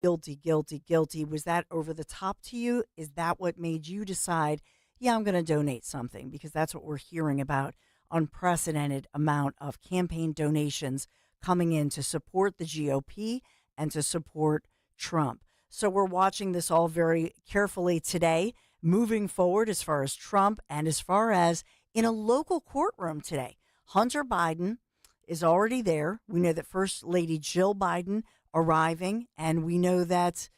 Guilty, guilty, guilty. Was that over the top to you? Is that what made you decide, yeah, I'm going to donate something? Because that's what we're hearing about, unprecedented amount of campaign donations coming in to support the GOP and to support Trump. So we're watching this all very carefully today, moving forward as far as Trump and as far as in a local courtroom today. Hunter Biden is already there. We know that First Lady Jill Biden arriving, and we know that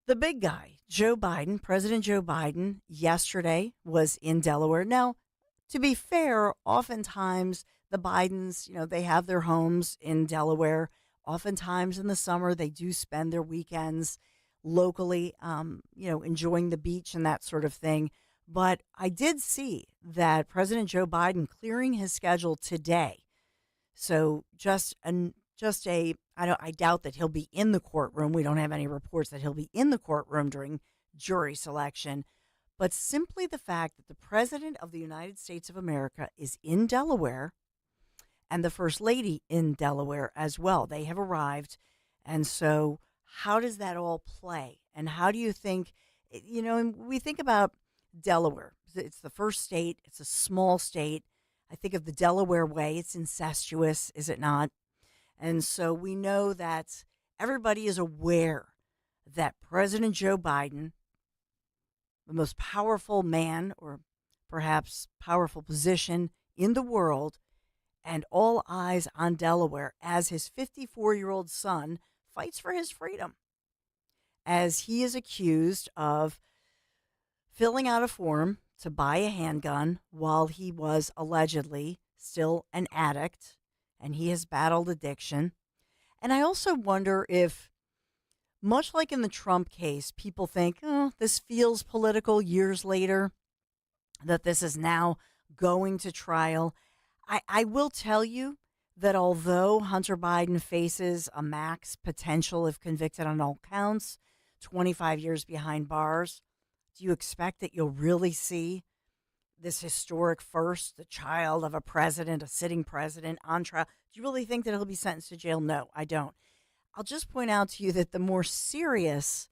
the big guy, Joe Biden, President Joe Biden, yesterday was in Delaware. Now, to be fair, oftentimes the Bidens, they have their homes in Delaware. Oftentimes in the summer, they do spend their weekends locally, enjoying the beach and that sort of thing. But I did see that President Joe Biden clearing his schedule today. So I doubt that he'll be in the courtroom. We don't have any reports that he'll be in the courtroom during jury selection. But simply the fact that the President of the United States of America is in Delaware and the First Lady in Delaware as well. They have arrived. And so how does that all play? And how do you think, and we think about Delaware. It's the first state. It's a small state. I think of the Delaware way. It's incestuous, is it not? And so we know that everybody is aware that President Joe Biden, the most powerful man or perhaps powerful position in the world, and all eyes on Delaware as his 54-year-old son fights for his freedom, as he is accused of filling out a form to buy a handgun while he was allegedly still an addict, and he has battled addiction. And I also wonder if, much like in the Trump case, people think, oh, this feels political years later, that this is now going to trial. I will tell you that although Hunter Biden faces a max potential if convicted on all counts, 25 years behind bars, do you expect that you'll really see this historic first, the child of a president, a sitting president on trial? Do you really think that he'll be sentenced to jail? No, I don't. I'll just point out to you that the more serious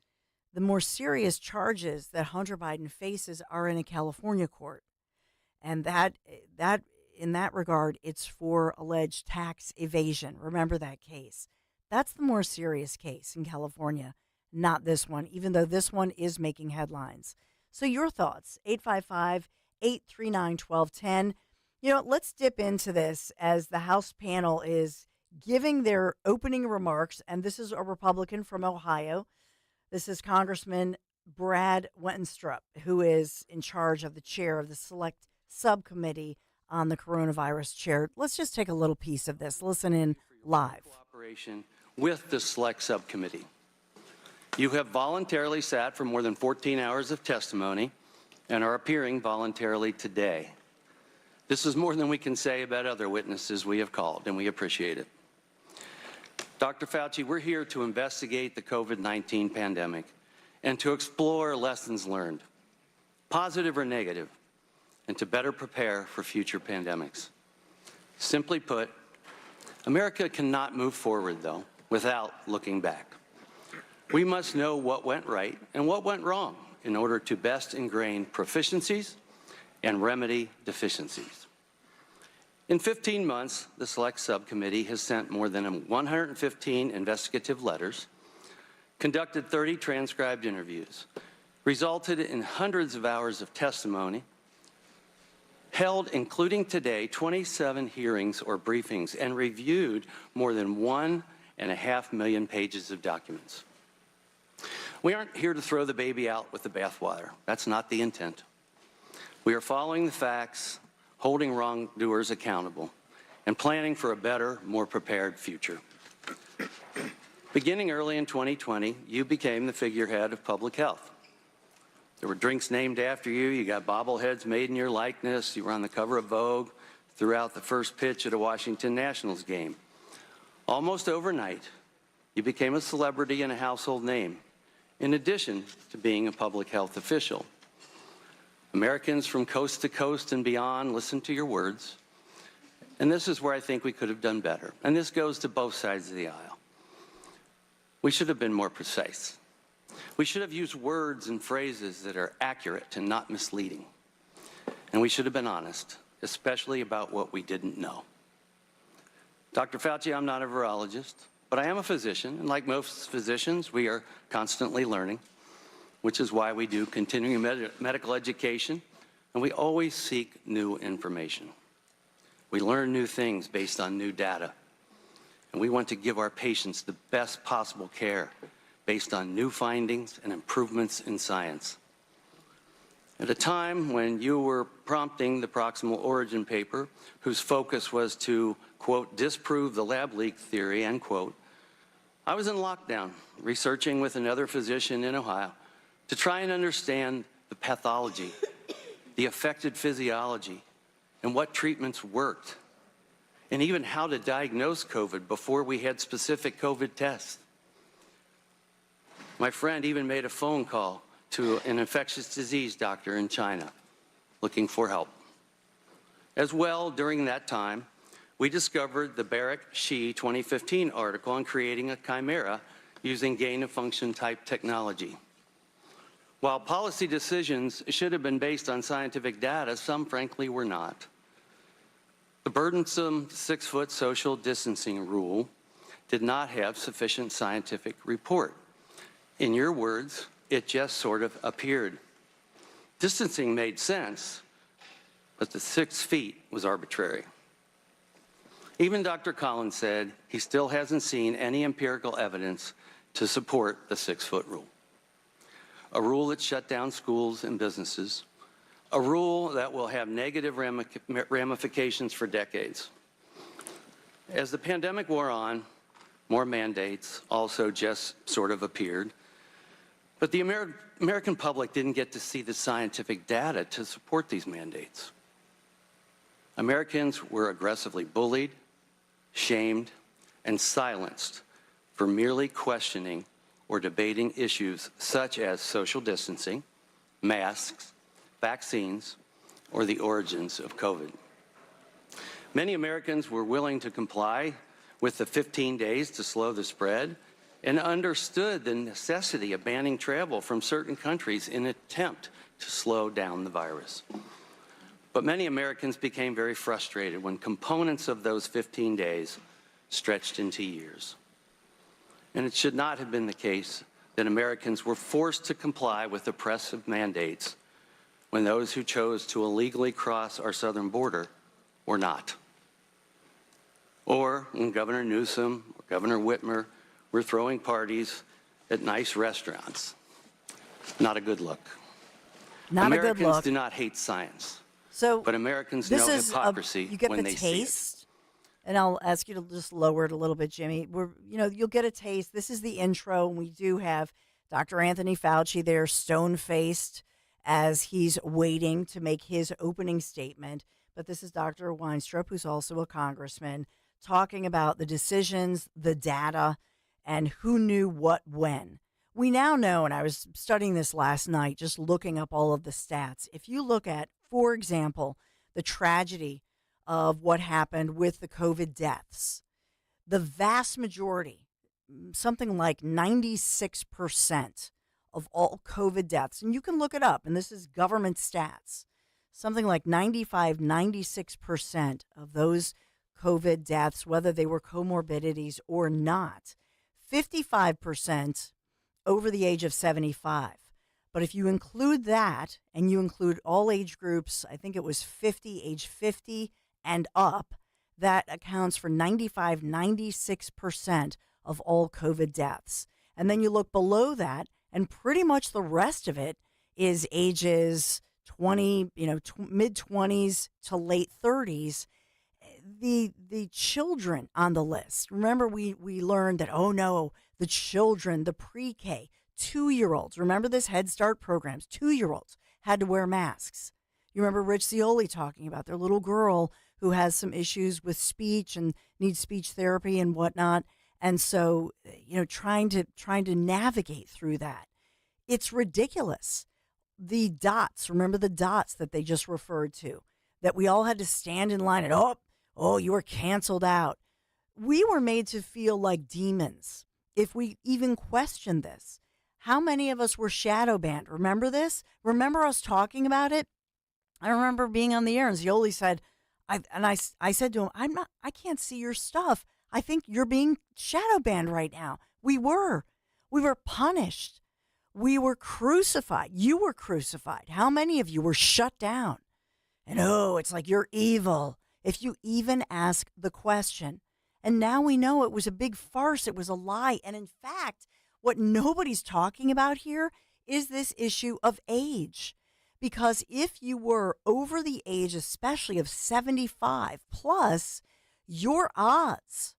charges that Hunter Biden faces are in a California court. And that in that regard, it's for alleged tax evasion. Remember that case. That's the more serious case in California, not this one, even though this one is making headlines. So your thoughts, 855-839-1210. Let's dip into this as the House panel is giving their opening remarks, and this is a Republican from Ohio. This is Congressman Brad Wenstrup, who is in charge of the chair of the Select Subcommittee on the Coronavirus Chair. Let's just take a little piece of this. Listen in live. Cooperation with the Select Subcommittee. You have voluntarily sat for more than 14 hours of testimony and are appearing voluntarily today. This is more than we can say about other witnesses we have called, and we appreciate it. Dr. Fauci, we're here to investigate the COVID-19 pandemic and to explore lessons learned, positive or negative, and to better prepare for future pandemics. Simply put, America cannot move forward, though, without looking back. We must know what went right and what went wrong in order to best ingrain proficiencies and remedy deficiencies. In 15 months, the Select Subcommittee has sent more than 115 investigative letters, conducted 30 transcribed interviews, resulted in hundreds of hours of testimony, held, including today, 27 hearings or briefings, and reviewed more than 1.5 million pages of documents. We aren't here to throw the baby out with the bathwater. That's not the intent. We are following the facts, holding wrongdoers accountable, and planning for a better, more prepared future. Beginning early in 2020, you became the figurehead of public health. There were drinks named after you. You got bobbleheads made in your likeness. You were on the cover of Vogue throughout the first pitch at a Washington Nationals game. Almost overnight, you became a celebrity and a household name, in addition to being a public health official. Americans from coast to coast and beyond listened to your words. And this is where I think we could have done better. And this goes to both sides of the aisle. We should have been more precise. We should have used words and phrases that are accurate and not misleading. And we should have been honest, especially about what we didn't know. Dr. Fauci, I'm not a virologist, but I am a physician, and like most physicians, we are constantly learning, which is why we do continuing medical education, and we always seek new information. We learn new things based on new data, and we want to give our patients the best possible care based on new findings and improvements in science. At a time when you were prompting the proximal origin paper, whose focus was to, quote, disprove the lab leak theory, end quote, I was in lockdown, researching with another physician in Ohio to try and understand the pathology, the affected physiology, and what treatments worked, and even how to diagnose COVID before we had specific COVID tests. My friend even made a phone call to an infectious disease doctor in China looking for help. As well, during that time, we discovered the Barrick-Shih 2015 article on creating a chimera using gain-of-function type technology. While policy decisions should have been based on scientific data, some frankly were not. The burdensome 6-foot social distancing rule did not have sufficient scientific report. In your words, it just sort of appeared. Distancing made sense, but the 6 feet was arbitrary. Even Dr. Collins said he still hasn't seen any empirical evidence to support the 6-foot rule. A rule that shut down schools and businesses, a rule that will have negative ramifications for decades. As the pandemic wore on, more mandates also just sort of appeared. But the American public didn't get to see the scientific data to support these mandates. Americans were aggressively bullied, shamed, and silenced for merely questioning or debating issues such as social distancing, masks, vaccines, or the origins of COVID. Many Americans were willing to comply with the 15 days to slow the spread and understood the necessity of banning travel from certain countries in an attempt to slow down the virus. But many Americans became very frustrated when components of those 15 days stretched into years. And it should not have been the case that Americans were forced to comply with oppressive mandates when those who chose to illegally cross our southern border were not. Or when Governor Newsom or Governor Whitmer were throwing parties at nice restaurants. Not a good look. Not a good look. Americans do not hate science, but Americans know hypocrisy you get when the they taste, see it. and I'll ask you to just lower it a little bit, Jimmy. You'll get a taste. This is the intro, and we do have Dr. Anthony Fauci there, stone-faced, as he's waiting to make his opening statement. But this is Dr. Weinstrup, who's also a congressman, talking about the decisions, the data, and who knew what when. We now know, and I was studying this last night, just looking up all of the stats. If you look at, for example, the tragedy of what happened with the COVID deaths, the vast majority, something like 96% of all COVID deaths, and you can look it up, and this is government stats, something like 96% of those COVID deaths, whether they were comorbidities or not, 55% over the age of 75. But if you include that and you include all age groups, I think it was age 50 and up, that accounts for 96% of all COVID deaths. And then you look below that, and pretty much the rest of it is ages 20, mid-20s to late 30s. The children on the list. Remember, we learned that, oh no, the children, the pre-K, 2-year-olds. Remember this Head Start programs, 2-year-olds had to wear masks. You remember Rich Zeoli talking about their little girl who has some issues with speech and needs speech therapy and whatnot. And so, trying to navigate through that. It's ridiculous. The dots, remember the dots that they just referred to, that we all had to stand in line and, oh, you were canceled out. We were made to feel like demons if we even questioned this. How many of us were shadow banned? Remember this? Remember us talking about it? I remember being on the air and Zioli said, I said to him, I can't see your stuff. I think you're being shadow banned right now. We were punished. We were crucified. You were crucified. How many of you were shut down? And it's like you're evil if you even ask the question. And now we know it was a big farce. It was a lie. And in fact, what nobody's talking about here is this issue of age. Because if you were over the age, especially of 75 plus, your odds,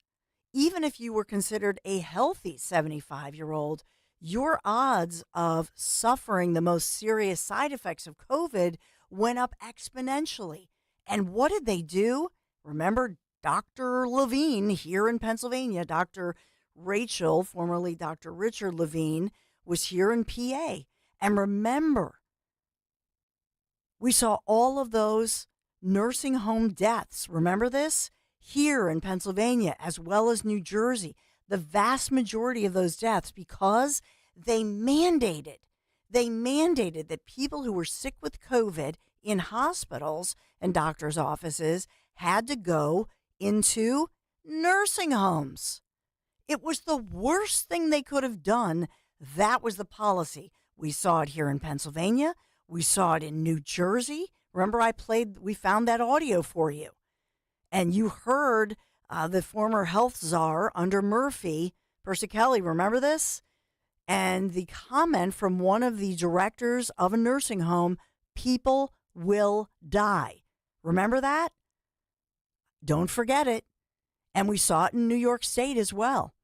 even if you were considered a healthy 75-year-old, your odds of suffering the most serious side effects of COVID went up exponentially. And what did they do? Remember Dr. Levine here in Pennsylvania, Dr. Rachel, formerly Dr. Richard Levine, was here in PA. And remember, we saw all of those nursing home deaths. Remember this? Here in Pennsylvania, as well as New Jersey. The vast majority of those deaths because they mandated that people who were sick with COVID in hospitals and doctors' offices had to go into nursing homes. It was the worst thing they could have done. That was the policy. We saw it here in Pennsylvania. We saw it in New Jersey. Remember, we found that audio for you. And you heard the former health czar under Murphy, Percy Kelly, remember this? And the comment from one of the directors of a nursing home, people will die. Remember that? Don't forget it. And we saw it in New York State as well.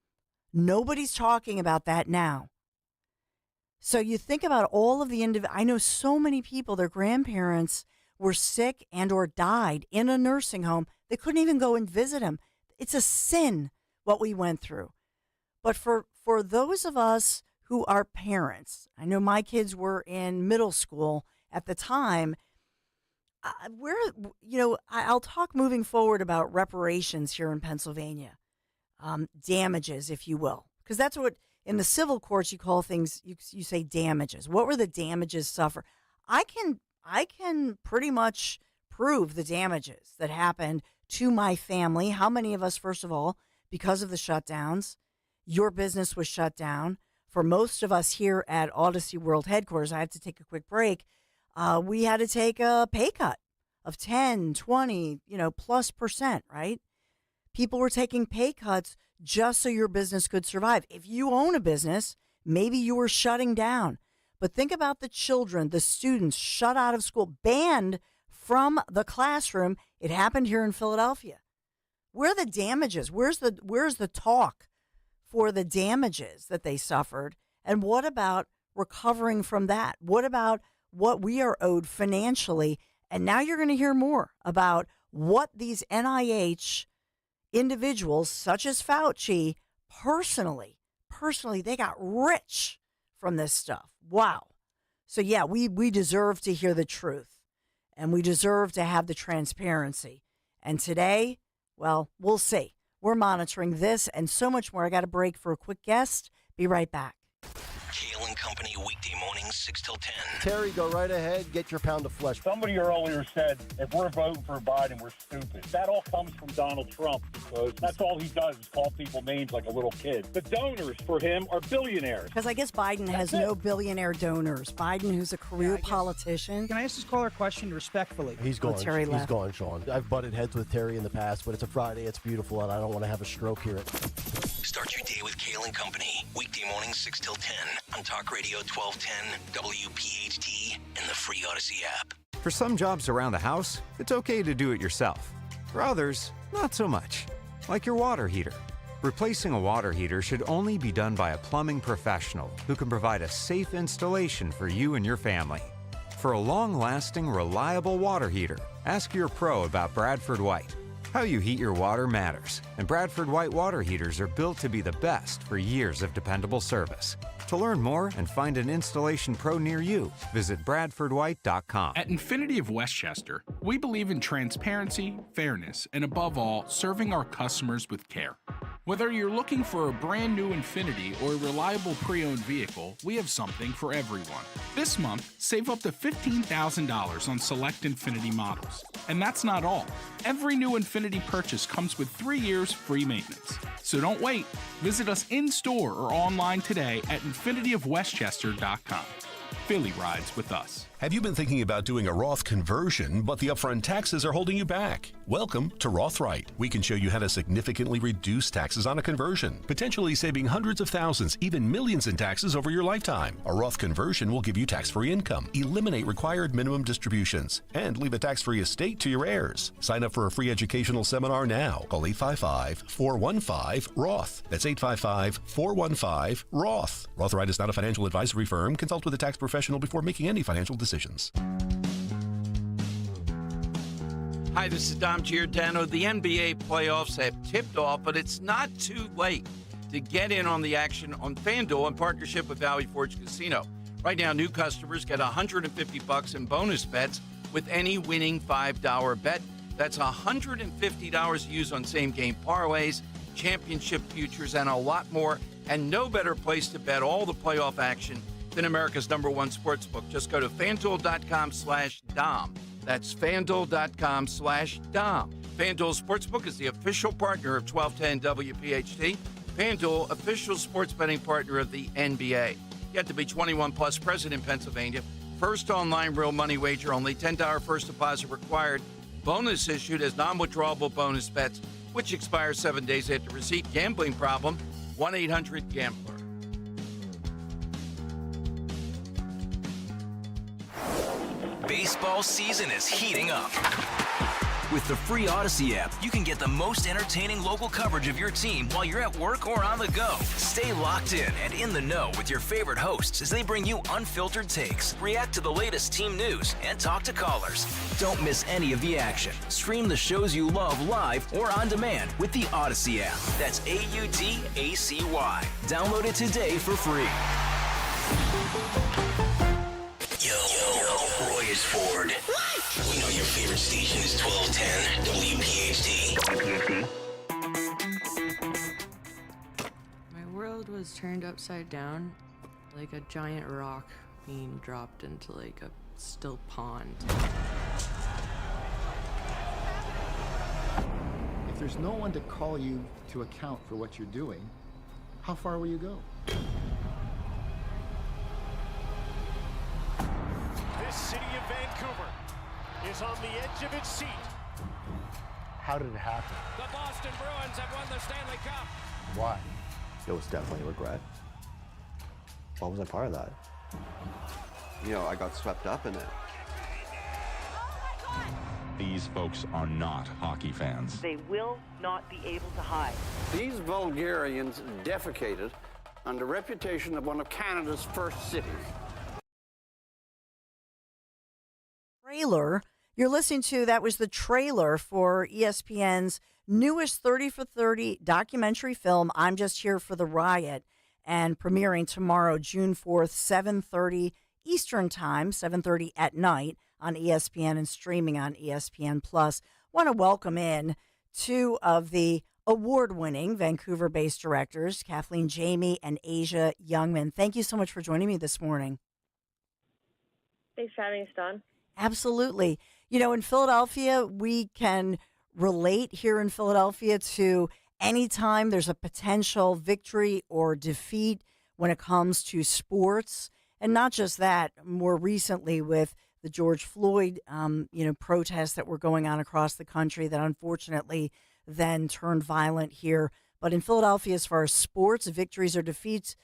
Nobody's talking about that now. So you think about all of the I know so many people, their grandparents were sick and or died in a nursing home. They couldn't even go and visit them. It's a sin what we went through. But for those of us who are parents, I know my kids were in middle school at the time. I'll talk moving forward about reparations here in Pennsylvania, damages, if you will, because that's what in the civil courts you call things. You say damages. What were the damages suffered? I can pretty much prove the damages that happened to my family. How many of us, first of all, because of the shutdowns, your business was shut down. For most of us here at Odyssey World headquarters, I have to take a quick break. We had to take a pay cut of 10, 20, plus percent, right? People were taking pay cuts just so your business could survive. If you own a business, maybe you were shutting down. But think about the children, the students shut out of school, banned from the classroom. It happened here in Philadelphia. Where are the damages? Where's the talk for the damages that they suffered? And what about recovering from that? What about what we are owed financially? And now you're going to hear more about what these NIH individuals, such as Fauci, personally, they got rich from this stuff. Wow. So yeah, we deserve to hear the truth, and we deserve to have the transparency. And today, well, we'll see. We're monitoring this and so much more. I got a break for a quick guest. Be right back. Kale and Company, weekday mornings, 6 till 10. Terry, go right ahead. Get your pound of flesh. Somebody earlier said, if we're voting for Biden, we're stupid. That all comes from Donald Trump because that's all he does is call people names like a little kid. The donors for him are billionaires. Because I guess Biden has no billionaire donors. Biden, who's a career politician. Can I ask this caller a question respectfully? He's gone. Terry He's left. gone, Sean. I've butted heads with Terry in the past, but it's a Friday. It's beautiful, and I don't want to have a stroke here. Start your day with Kale and Company, weekday mornings, 6 till 10 on Talk Radio 1210, WPHT, and the free Odyssey app. For some jobs around the house, it's okay to do it yourself. For others, not so much. Like your water heater. Replacing a water heater should only be done by a plumbing professional who can provide a safe installation for you and your family. For a long-lasting, reliable water heater, ask your pro about Bradford White. How you heat your water matters, and Bradford White water heaters are built to be the best for years of dependable service. To learn more and find an installation pro near you, visit bradfordwhite.com. At Infinity of Westchester, we believe in transparency, fairness, and above all, serving our customers with care. Whether you're looking for a brand new Infinity or a reliable pre-owned vehicle, we have something for everyone. This month, save up to $15,000 on select Infinity models. And that's not all. Every new Infinity purchase comes with 3 years free maintenance. So don't wait. Visit us in-store or online today at infinityofwestchester.com. Philly rides with us. Have you been thinking about doing a Roth conversion, but the upfront taxes are holding you back? Welcome to Rothright. We can show you how to significantly reduce taxes on a conversion, potentially saving hundreds of thousands, even millions in taxes over your lifetime. A Roth conversion will give you tax-free income, eliminate required minimum distributions, and leave a tax-free estate to your heirs. Sign up for a free educational seminar now. Call 855-415-ROTH. That's 855-415-ROTH. Rothright is not a financial advisory firm. Consult with a tax professional before making any financial decisions. Hi, this is Dom Giordano. The NBA playoffs have tipped off, but it's not too late to get in on the action on FanDuel in partnership with Valley Forge Casino. Right now, new customers get $150 in bonus bets with any winning $5 bet. That's $150 to use on same-game parlays, championship futures, and a lot more. And no better place to bet all the playoff action than America's #1 sportsbook. Just go to FanDuel.com/Dom. That's FanDuel.com/Dom. FanDuel Sportsbook is the official partner of 1210 WPHT. FanDuel, official sports betting partner of the NBA. You have to be 21 plus, present in Pennsylvania. First online real money wager, only $10 first deposit required. Bonus issued as non-withdrawable bonus bets, which expire 7 days after receipt. Gambling problem? 1-800-GAMBLER. Baseball season is heating up. With the free Odyssey app, you can get the most entertaining local coverage of your team while you're at work or on the go. Stay locked in and in the know with your favorite hosts as they bring you unfiltered takes, react to the latest team news, and talk to callers. Don't miss any of the action. Stream the shows you love live or on demand with the Odyssey app. That's AUDACY. Download it today for free. Yo, Roy is Ford. We know your favorite station is 1210 WPHT. My world was turned upside down, like a giant rock being dropped into like a still pond. If there's no one to call you to account for what you're doing, how far will you go? This city of Vancouver is on the edge of its seat. How did it happen? The Boston Bruins have won the Stanley Cup. Why? It was definitely a regret. Why was I part of that? I got swept up in it. These folks are not hockey fans. They will not be able to hide. These vulgarians defecated on the reputation of one of Canada's first cities. Trailer you're listening to, that was the trailer for ESPN's newest 30 for 30 documentary film, I'm Just Here for the Riot, and premiering tomorrow, June 4th, 7:30 Eastern Time, 7:30 at night on ESPN and streaming on ESPN+. Want to welcome in two of the award-winning Vancouver-based directors, Kathleen Jamie and Asia Youngman. Thank you so much for joining me this morning. Thanks for having us, Dawn. Absolutely. In Philadelphia, we can relate here in Philadelphia to any time there's a potential victory or defeat when it comes to sports. And not just that, more recently with the George Floyd, protests that were going on across the country that unfortunately then turned violent here. But in Philadelphia, as far as sports, victories or defeats,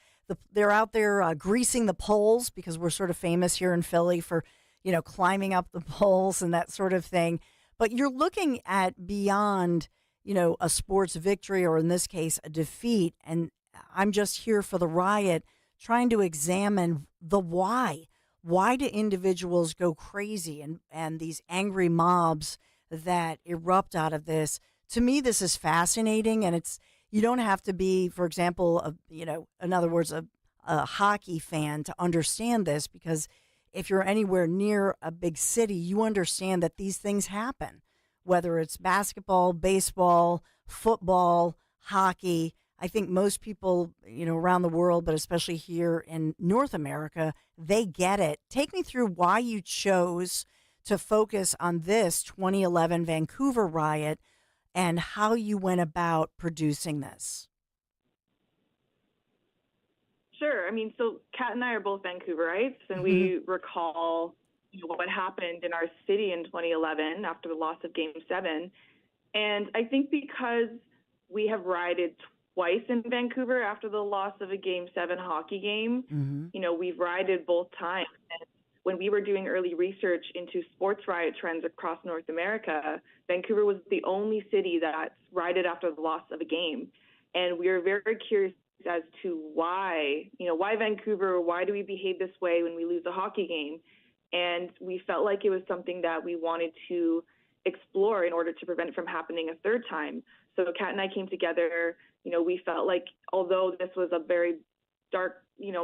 they're out there greasing the poles, because we're sort of famous here in Philly for climbing up the poles and that sort of thing. But you're looking at beyond, a sports victory, or in this case, a defeat. And I'm just here for the riot, trying to examine the why. Why do individuals go crazy and these angry mobs that erupt out of this? To me, this is fascinating. And you don't have to be, for example, in other words, a a hockey fan to understand this, because if you're anywhere near a big city, you understand that these things happen, whether it's basketball, baseball, football, hockey. I think most people, around the world, but especially here in North America, they get it. Take me through why you chose to focus on this 2011 Vancouver riot and how you went about producing this. Sure. I mean, so Kat and I are both Vancouverites, and we recall what happened in our city in 2011 after the loss of Game 7. And I think because we have rioted twice in Vancouver after the loss of a Game 7 hockey game, we've rioted both times. And when we were doing early research into sports riot trends across North America, Vancouver was the only city that rioted after the loss of a game. And we were very curious as to why Vancouver, why do we behave this way when we lose a hockey game? And we felt like it was something that we wanted to explore in order to prevent it from happening a third time. So Kat and I came together. We felt like although this was a very dark,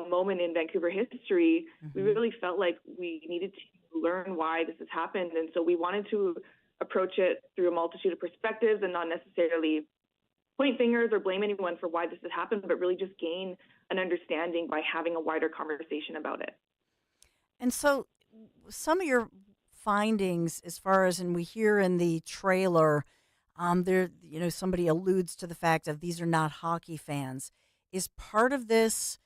moment in Vancouver history, we really felt like we needed to learn why this has happened. And so we wanted to approach it through a multitude of perspectives and not necessarily point fingers or blame anyone for why this has happened, but really just gain an understanding by having a wider conversation about it. And so some of your findings, as far as, and we hear in the trailer, there, somebody alludes to the fact of these are not hockey fans. Is part of this,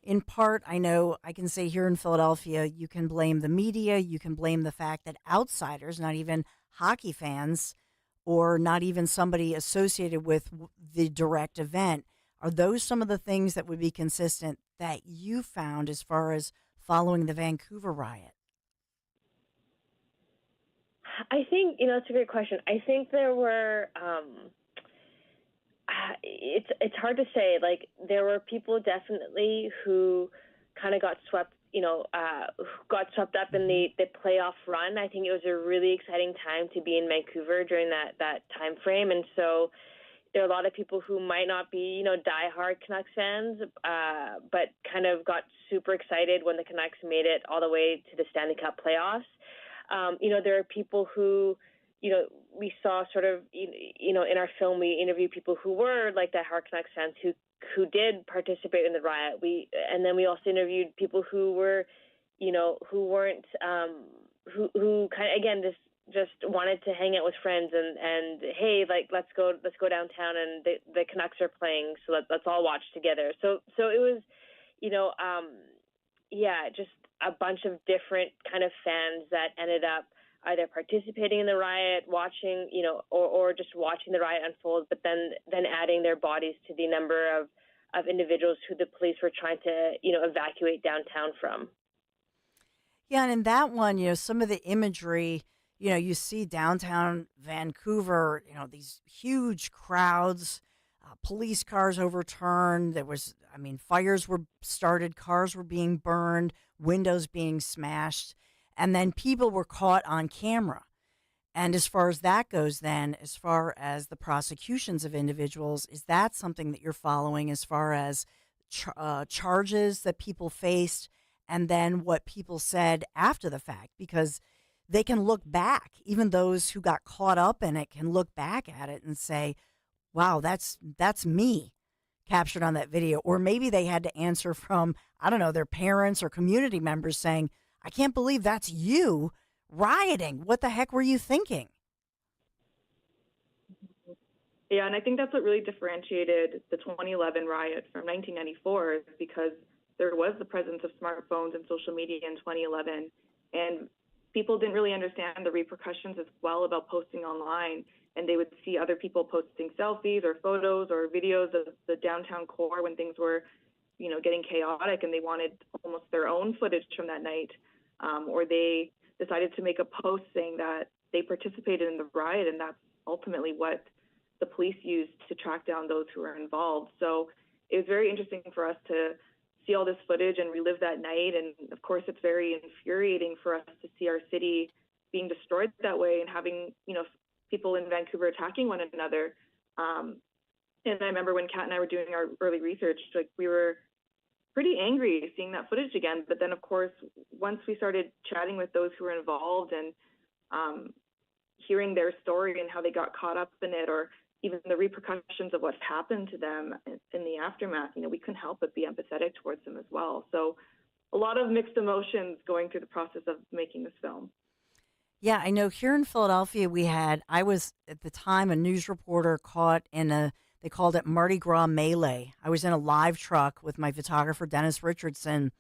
in part, I know I can say here in Philadelphia, you can blame the media, you can blame the fact that outsiders, not even hockey fans, or not even somebody associated with the direct event. Are those some of the things that would be consistent that you found as far as following the Vancouver riot? I think, it's a great question. I think there were, it's hard to say. Like, there were people definitely who kind of got swept up in the playoff run. I think it was a really exciting time to be in Vancouver during that time frame. And so there are a lot of people who might not be, diehard Canucks fans, but kind of got super excited when the Canucks made it all the way to the Stanley Cup playoffs. There are people who, we saw sort of, in our film, we interviewed people who were like diehard Canucks fans who did participate in the riot. And then we also interviewed people who were, who weren't, who kind of, again, just wanted to hang out with friends and hey, like, let's go downtown and the Canucks are playing, so let's all watch together. So it was, just a bunch of different kind of fans that ended up either participating in the riot, watching, or just watching the riot unfold, but then adding their bodies to the number of individuals who the police were trying to, evacuate downtown from. Yeah, and in that one, some of the imagery, you see downtown Vancouver, these huge crowds, police cars overturned. There was, fires were started, cars were being burned, windows being smashed, and then people were caught on camera. And as far as that goes, then, as far as the prosecutions of individuals, is that something that you're following as far as charges that people faced and then what people said after the fact? Because they can look back, even those who got caught up in it can look back at it and say, wow, that's me captured on that video. Or maybe they had to answer from, I don't know, their parents or community members saying, I can't believe that's you rioting. What the heck were you thinking? Yeah, and I think that's what really differentiated the 2011 riot from 1994 is because there was the presence of smartphones and social media in 2011, and people didn't really understand the repercussions as well about posting online, and they would see other people posting selfies or photos or videos of the downtown core when things were, getting chaotic, and they wanted almost their own footage from that night, or they decided to make a post saying that they participated in the riot, and that's ultimately what the police used to track down those who were involved. So it was very interesting for us to see all this footage and relive that night. And of course, it's very infuriating for us to see our city being destroyed that way and having, people in Vancouver attacking one another. And I remember when Kat and I were doing our early research, like we were pretty angry seeing that footage again. But then, of course, once we started chatting with those who were involved and hearing their story and how they got caught up in it, or even the repercussions of what happened to them in the aftermath, we couldn't help but be empathetic towards them as well. So a lot of mixed emotions going through the process of making this film. Yeah, I know here in Philadelphia I was at the time a news reporter caught in they called it Mardi Gras melee. I was in a live truck with my photographer, Dennis Richardson,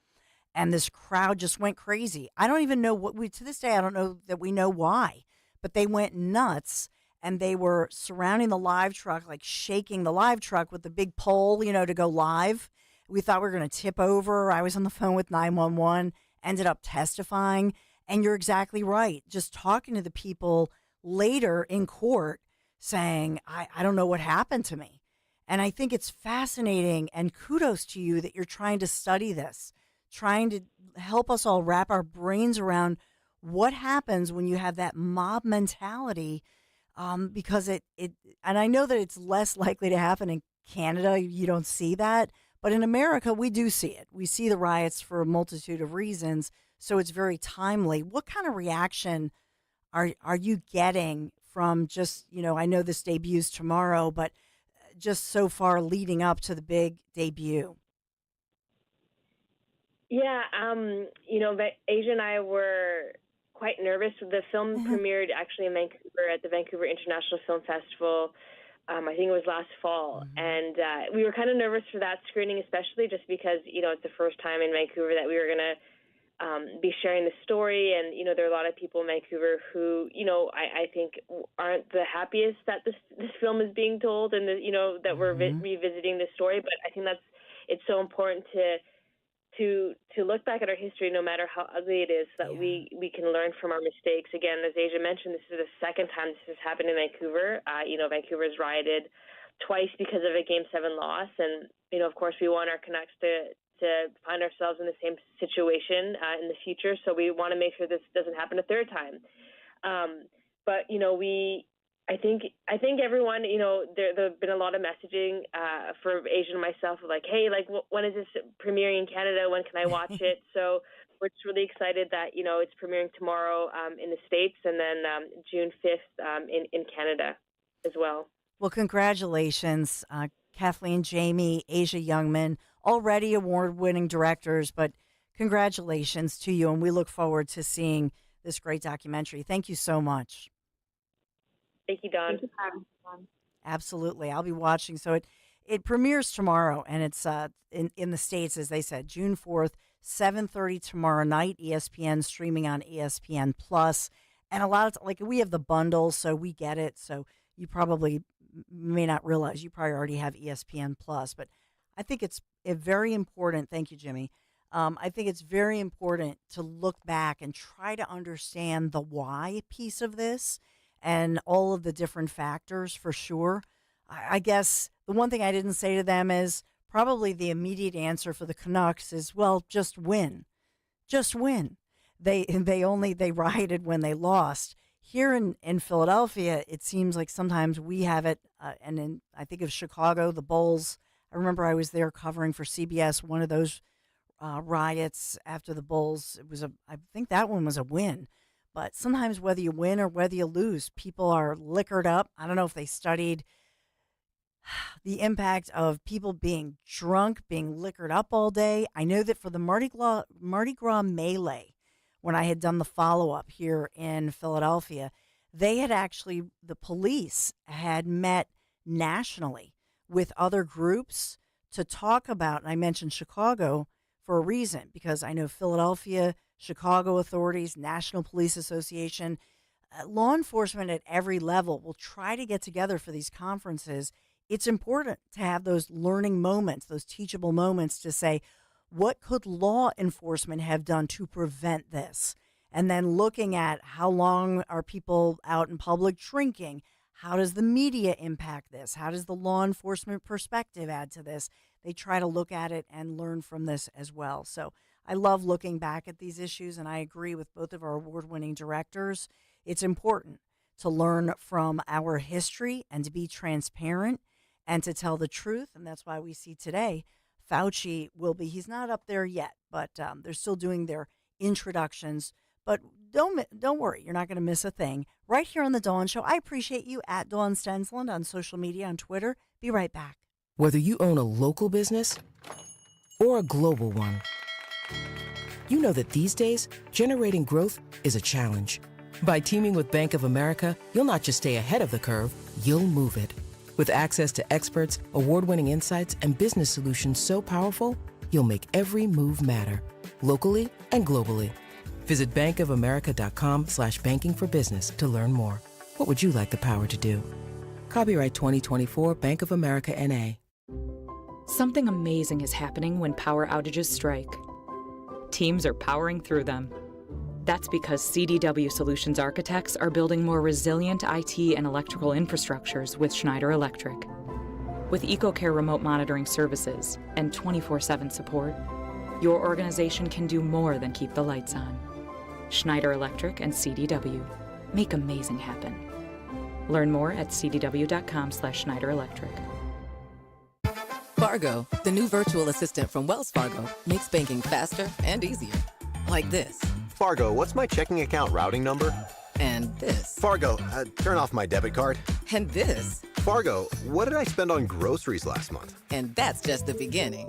and this crowd just went crazy. I don't even know to this day, I don't know that we know why, but they went nuts, and they were surrounding the live truck, like shaking the live truck with the big pole, to go live. We thought we were going to tip over. I was on the phone with 911, ended up testifying. And you're exactly right. Just talking to the people later in court saying, I don't know what happened to me. And I think it's fascinating, and kudos to you that you're trying to study this, trying to help us all wrap our brains around what happens when you have that mob mentality, because and I know that it's less likely to happen in Canada. You don't see that. But in America, we do see it. We see the riots for a multitude of reasons. So it's very timely. What kind of reaction are you getting from just, I know this debuts tomorrow, but just so far leading up to the big debut? Yeah, Asia and I were quite nervous. The film premiered actually in Vancouver at the Vancouver International Film Festival. I think it was last fall. And we were kind of nervous for that screening, especially just because, it's the first time in Vancouver that we were going to be sharing the story. And, there are a lot of people in Vancouver who, I think aren't the happiest that this film is being told and, that we're revisiting this story. But I think it's so important to look back at our history, no matter how ugly it is, so that we can learn from our mistakes. Again, as Asia mentioned, this is the second time this has happened in Vancouver. Vancouver's rioted twice because of a Game 7 loss. And, of course, we want our Canucks to find ourselves in the same situation in the future. So we want to make sure this doesn't happen a third time. But, I think everyone, there've been a lot of messaging for Asia and myself, like, hey, like, when is this premiering in Canada? When can I watch it? So we're just really excited that, it's premiering tomorrow in the States, and then June 5th in Canada as well. Well, congratulations, Kathleen Jamie, Asia Youngman, already award-winning directors, but congratulations to you, and we look forward to seeing this great documentary. Thank you so much. Thank you, Dawn. Thank you for having me on. Absolutely. I'll be watching. So it premieres tomorrow, and it's in the States, as they said, June 4th, 7:30 tomorrow night, ESPN streaming on ESPN Plus. And a lot of, we have the bundle, so we get it. So you probably may not realize you probably already have ESPN Plus. But I think it's very important. Thank you, Jimmy. I think it's very important to look back and try to understand the why piece of this and all of the different factors, for sure. I guess the one thing I didn't say to them is probably the immediate answer for the Canucks is, well, just win. Just win. They rioted when they lost. Here in Philadelphia, it seems like sometimes we have it, I think of Chicago, the Bulls. I remember I was there covering for CBS one of those riots after the Bulls. I think that one was a win. But sometimes whether you win or whether you lose, people are liquored up. I don't know if they studied the impact of people being drunk, being liquored up all day. I know that for the Mardi Gras melee, when I had done the follow-up here in Philadelphia, the police had met nationally with other groups to talk about, and I mentioned Chicago for a reason, because I know Philadelphia, Chicago authorities, National Police Association, law enforcement at every level will try to get together for these conferences. It's important to have those learning moments, those teachable moments to say, what could law enforcement have done to prevent this? And then looking at how long are people out in public drinking? How does the media impact this? How does the law enforcement perspective add to this? They try to look at it and learn from this as well. So I love looking back at these issues, and I agree with both of our award-winning directors. It's important to learn from our history and to be transparent and to tell the truth, and that's why we see today Fauci will be. He's not up there yet, but they're still doing their introductions. But don't worry, you're not going to miss a thing. Right here on The Dawn Show. I appreciate you at Dawn Stensland on social media, on Twitter. Be right back. Whether you own a local business or a global one, you know that these days, generating growth is a challenge. By teaming with Bank of America, you'll not just stay ahead of the curve, you'll move it. With access to experts, award-winning insights, and business solutions so powerful, you'll make every move matter, locally and globally. Visit bankofamerica.com/banking for business to learn more. What would you like the power to do? Copyright 2024 Bank of America N.A. Something amazing is happening when power outages strike. Teams are powering through them. That's because CDW Solutions architects are building more resilient IT and electrical infrastructures with Schneider Electric. With EcoCare remote monitoring services and 24/7 support, your organization can do more than keep the lights on. Schneider Electric and CDW make amazing happen. Learn more at cdw.com/Schneider Electric. Fargo, the new virtual assistant from Wells Fargo, makes banking faster and easier. Like this. Fargo, what's my checking account routing number? And this. Fargo, turn off my debit card. And this. Fargo, what did I spend on groceries last month? And that's just the beginning.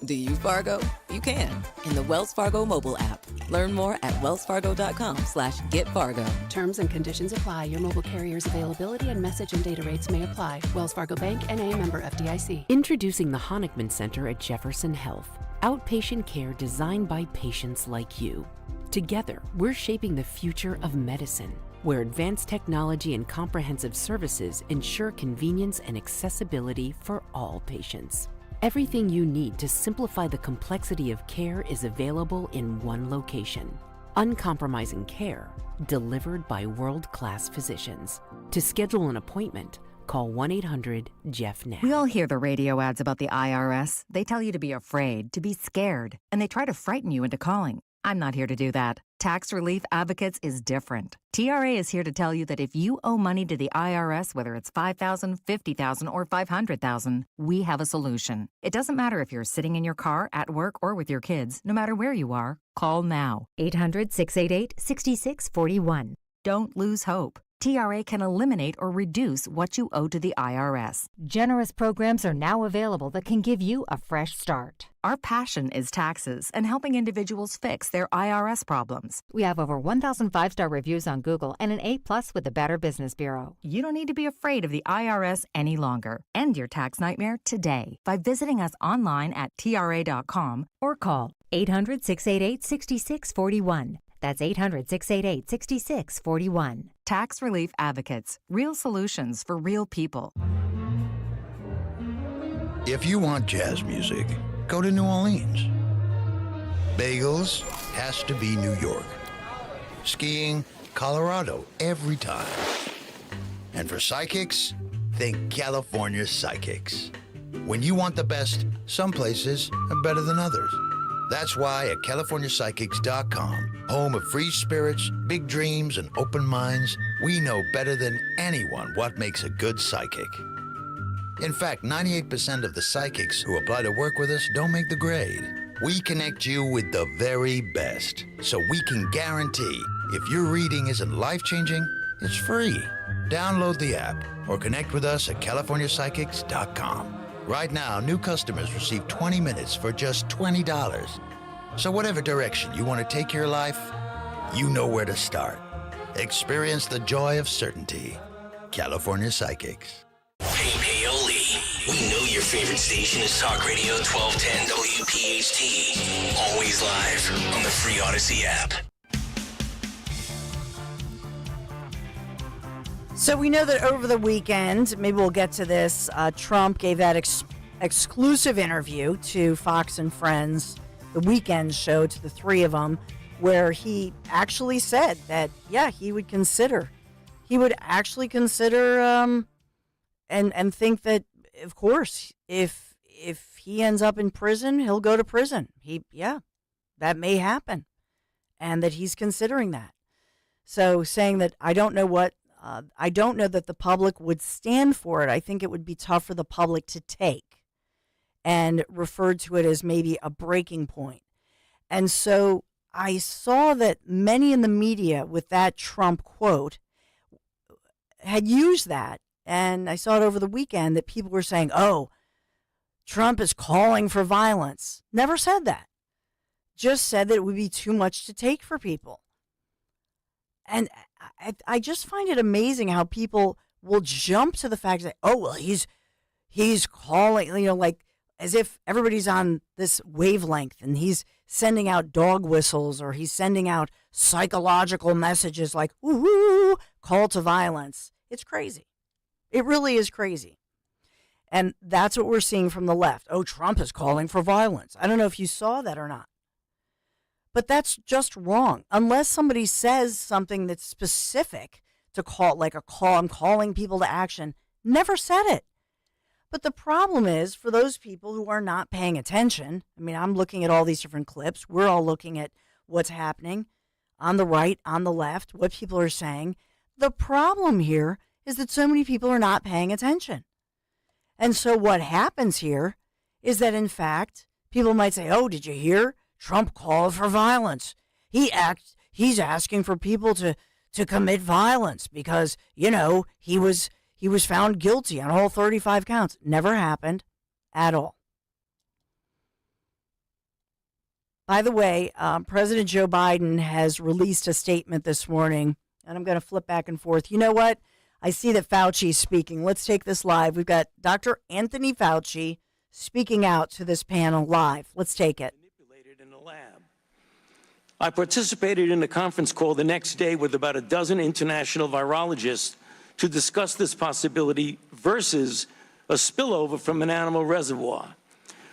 Do you, Fargo? You can in the Wells Fargo mobile app. Learn more at wellsfargo.com/getfargo. Terms and conditions apply. Your mobile carrier's availability and message and data rates may apply. Wells Fargo Bank, N.A., member FDIC. Introducing the Honickman Center at Jefferson Health. Outpatient care designed by patients like you. Together, we're shaping the future of medicine, where advanced technology and comprehensive services ensure convenience and accessibility for all patients. Everything you need to simplify the complexity of care is available in one location. Uncompromising care delivered by world-class physicians. To schedule an appointment, call 1-800-JEFF-NOW. We all hear the radio ads about the IRS. They tell you to be afraid, to be scared, and they try to frighten you into calling. I'm not here to do that. Tax Relief Advocates is different. TRA is here to tell you that if you owe money to the IRS, whether it's $5,000, $50,000, or $500,000, we have a solution. It doesn't matter if you're sitting in your car, at work, or with your kids. No matter where you are, call now. 800-688-6641. Don't lose hope. TRA can eliminate or reduce what you owe to the IRS. Generous programs are now available that can give you a fresh start. Our passion is taxes and helping individuals fix their IRS problems. We have over 1,000 5-star reviews on Google and an A+ with the Better Business Bureau. You don't need to be afraid of the IRS any longer. End your tax nightmare today by visiting us online at TRA.com or call 800-688-6641. That's 800-688-6641. Tax Relief Advocates. Real solutions for real people. If you want jazz music, go to New Orleans. Bagels has to be New York. Skiing, Colorado, every time. And for psychics, think California Psychics. When you want the best, some places are better than others. That's why at CaliforniaPsychics.com, home of free spirits, big dreams, and open minds, we know better than anyone what makes a good psychic. In fact, 98% of the psychics who apply to work with us don't make the grade. We connect you with the very best, so we can guarantee if your reading isn't life-changing, it's free. Download the app or connect with us at CaliforniaPsychics.com. Right now, new customers receive 20 minutes for just $20. So whatever direction you want to take your life, you know where to start. Experience the joy of certainty. California Psychics. Hey, Paoli. We know your favorite station is Talk Radio 1210 WPHT. Always live on the free Odyssey app. So we know that over the weekend, maybe we'll get to this, Trump gave that exclusive interview to Fox and Friends, the weekend show to the three of them, where he actually said that, yeah, he would actually consider and think that, of course, if he ends up in prison, he'll go to prison. That may happen, and that he's considering that. So saying that I don't know that the public would stand for it. I think it would be tough for the public to take. and referred to it as maybe a breaking point. And so I saw that many in the media with that Trump quote had used that. And I saw it over the weekend that people were saying, oh, Trump is calling for violence. Never said that. Just said that it would be too much to take for people. And I just find it amazing how people will jump to the fact that, oh, well, he's calling, like as if everybody's on this wavelength and he's sending out dog whistles or he's sending out psychological messages like, ooh, call to violence. It's crazy. It really is crazy. And that's what we're seeing from the left. Oh, Trump is calling for violence. I don't know if you saw that or not. But that's just wrong. Unless somebody says something that's specific to call, like a call, I'm calling people to action. Never said it. But the problem is for those people who are not paying attention. I mean, I'm looking at all these different clips. We're all looking at what's happening on the right, on the left, what people are saying. The problem here is that so many people are not paying attention. And so what happens here is that, in fact, people might say, oh, did you hear? Trump called for violence. He's asking for people to commit violence because, he was found guilty on all 35 counts. Never happened at all. By the way, President Joe Biden has released a statement this morning, and I'm going to flip back and forth. You know what? I see that Fauci's speaking. Let's take this live. We've got Dr. Anthony Fauci speaking out to this panel live. Let's take it. I participated in a conference call the next day with about a dozen international virologists to discuss this possibility versus a spillover from an animal reservoir.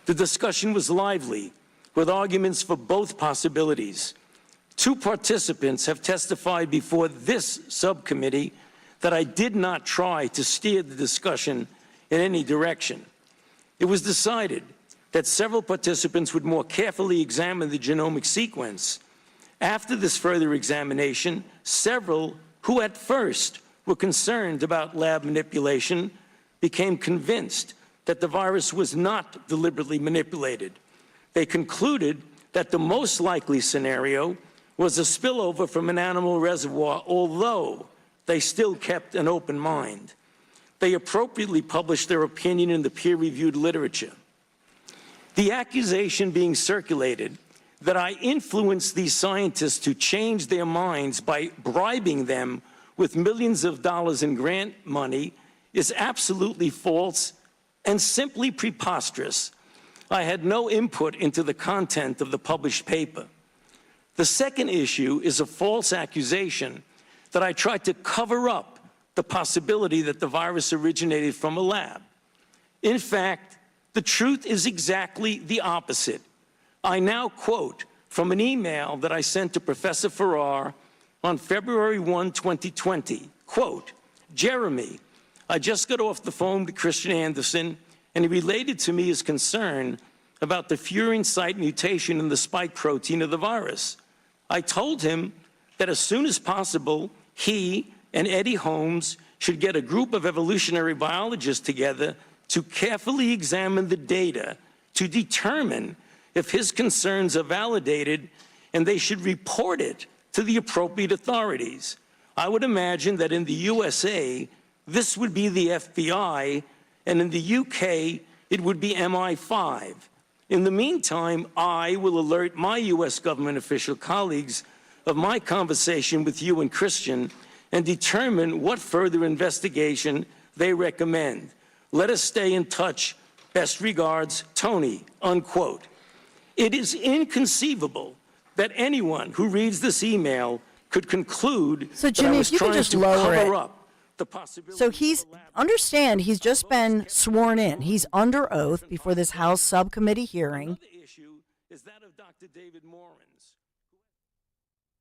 The discussion was lively, with arguments for both possibilities. 2 participants have testified before this subcommittee that I did not try to steer the discussion in any direction. It was decided that several participants would more carefully examine the genomic sequence. After this further examination, several who at first were concerned about lab manipulation became convinced that the virus was not deliberately manipulated. They concluded that the most likely scenario was a spillover from an animal reservoir, although they still kept an open mind. They appropriately published their opinion in the peer-reviewed literature. The accusation being circulated that I influenced these scientists to change their minds by bribing them with millions of dollars in grant money is absolutely false and simply preposterous. I had no input into the content of the published paper. The second issue is a false accusation that I tried to cover up the possibility that the virus originated from a lab. In fact, the truth is exactly the opposite. I now quote from an email that I sent to Professor Farrar on February 1, 2020, quote, Jeremy, I just got off the phone with Christian Anderson, and he related to me his concern about the furin site mutation in the spike protein of the virus. I told him that as soon as possible, he and Eddie Holmes should get a group of evolutionary biologists together to carefully examine the data to determine if his concerns are validated, and they should report it to the appropriate authorities. I would imagine that in the USA, this would be the FBI, and in the UK, it would be MI5. In the meantime, I will alert my US government official colleagues of my conversation with you and Christian and determine what further investigation they recommend. Let us stay in touch. Best regards, Tony, unquote. It is inconceivable that anyone who reads this email could conclude So, that I Jimmy, was if you could trying just to lower cover it. up the possibility. So he's just been sworn in. He's under oath before this House subcommittee hearing.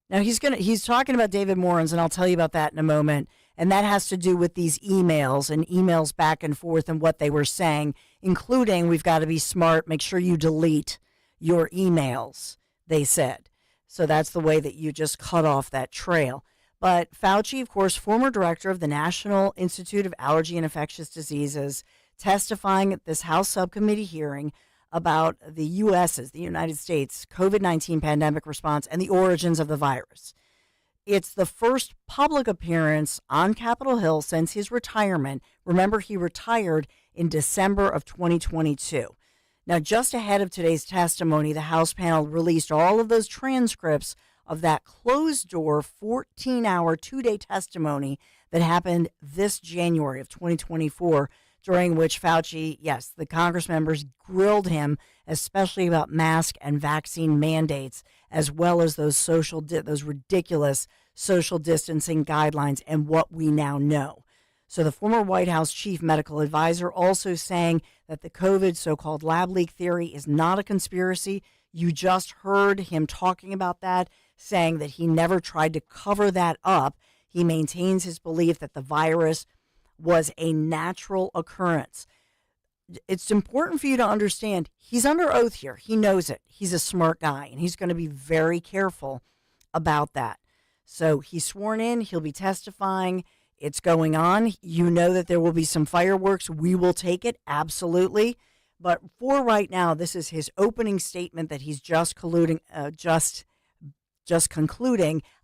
Now he's talking about David Morin's, and I'll tell you about that in a moment. And that has to do with these emails and emails back and forth and what they were saying, including we've got to be smart, make sure you delete your emails, they said. So that's the way that you just cut off that trail. But Fauci, of course, former director of the National Institute of Allergy and Infectious Diseases, testifying at this House subcommittee hearing about the United States, COVID-19 pandemic response and the origins of the virus. It's the first public appearance on Capitol Hill since his retirement. Remember, he retired in December of 2022. Now, just ahead of today's testimony, the House panel released all of those transcripts of that closed-door 14-hour, two-day testimony that happened this January of 2024, during which Fauci, yes, the Congress members grilled him, especially about mask and vaccine mandates, as well as those those ridiculous social distancing guidelines and what we now know. So the former White House chief medical advisor also saying that the COVID so-called lab leak theory is not a conspiracy. You just heard him talking about that, saying that he never tried to cover that up. He maintains his belief that the virus was a natural occurrence. It's important for you to understand he's under oath here. He knows it. He's a smart guy, and he's going to be very careful about that. So he's sworn in. He'll be testifying. It's going on. You know that there will be some fireworks. We will take it, absolutely. But for right now, this is his opening statement that he's just concluding.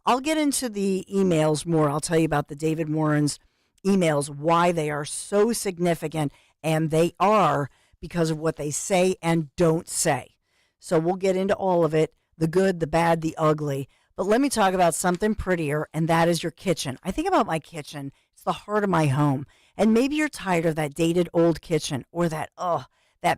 I'll get into the emails more. I'll tell you about the David Warren's emails, why they are so significant, and they are because of what they say and don't say. So we'll get into all of it, the good, the bad, the ugly. But let me talk about something prettier, and that is your kitchen. I think about my kitchen. It's the heart of my home. And maybe you're tired of that dated old kitchen or that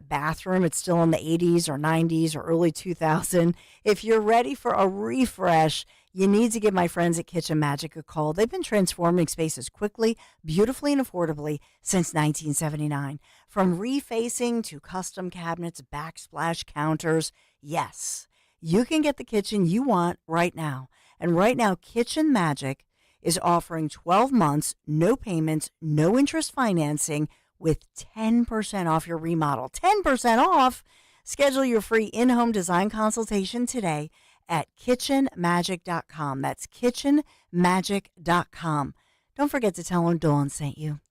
bathroom. It's still in the 80s or 90s or early 2000. If you're ready for a refresh, you need to give my friends at Kitchen Magic a call. They've been transforming spaces quickly, beautifully, and affordably since 1979. From refacing to custom cabinets, backsplash counters, yes, you can get the kitchen you want right now. And right now, Kitchen Magic is offering 12 months, no payments, no interest financing with 10% off your remodel. 10% off! Schedule your free in-home design consultation today at kitchenmagic.com. That's kitchenmagic.com. Don't forget to tell them Dawn sent you.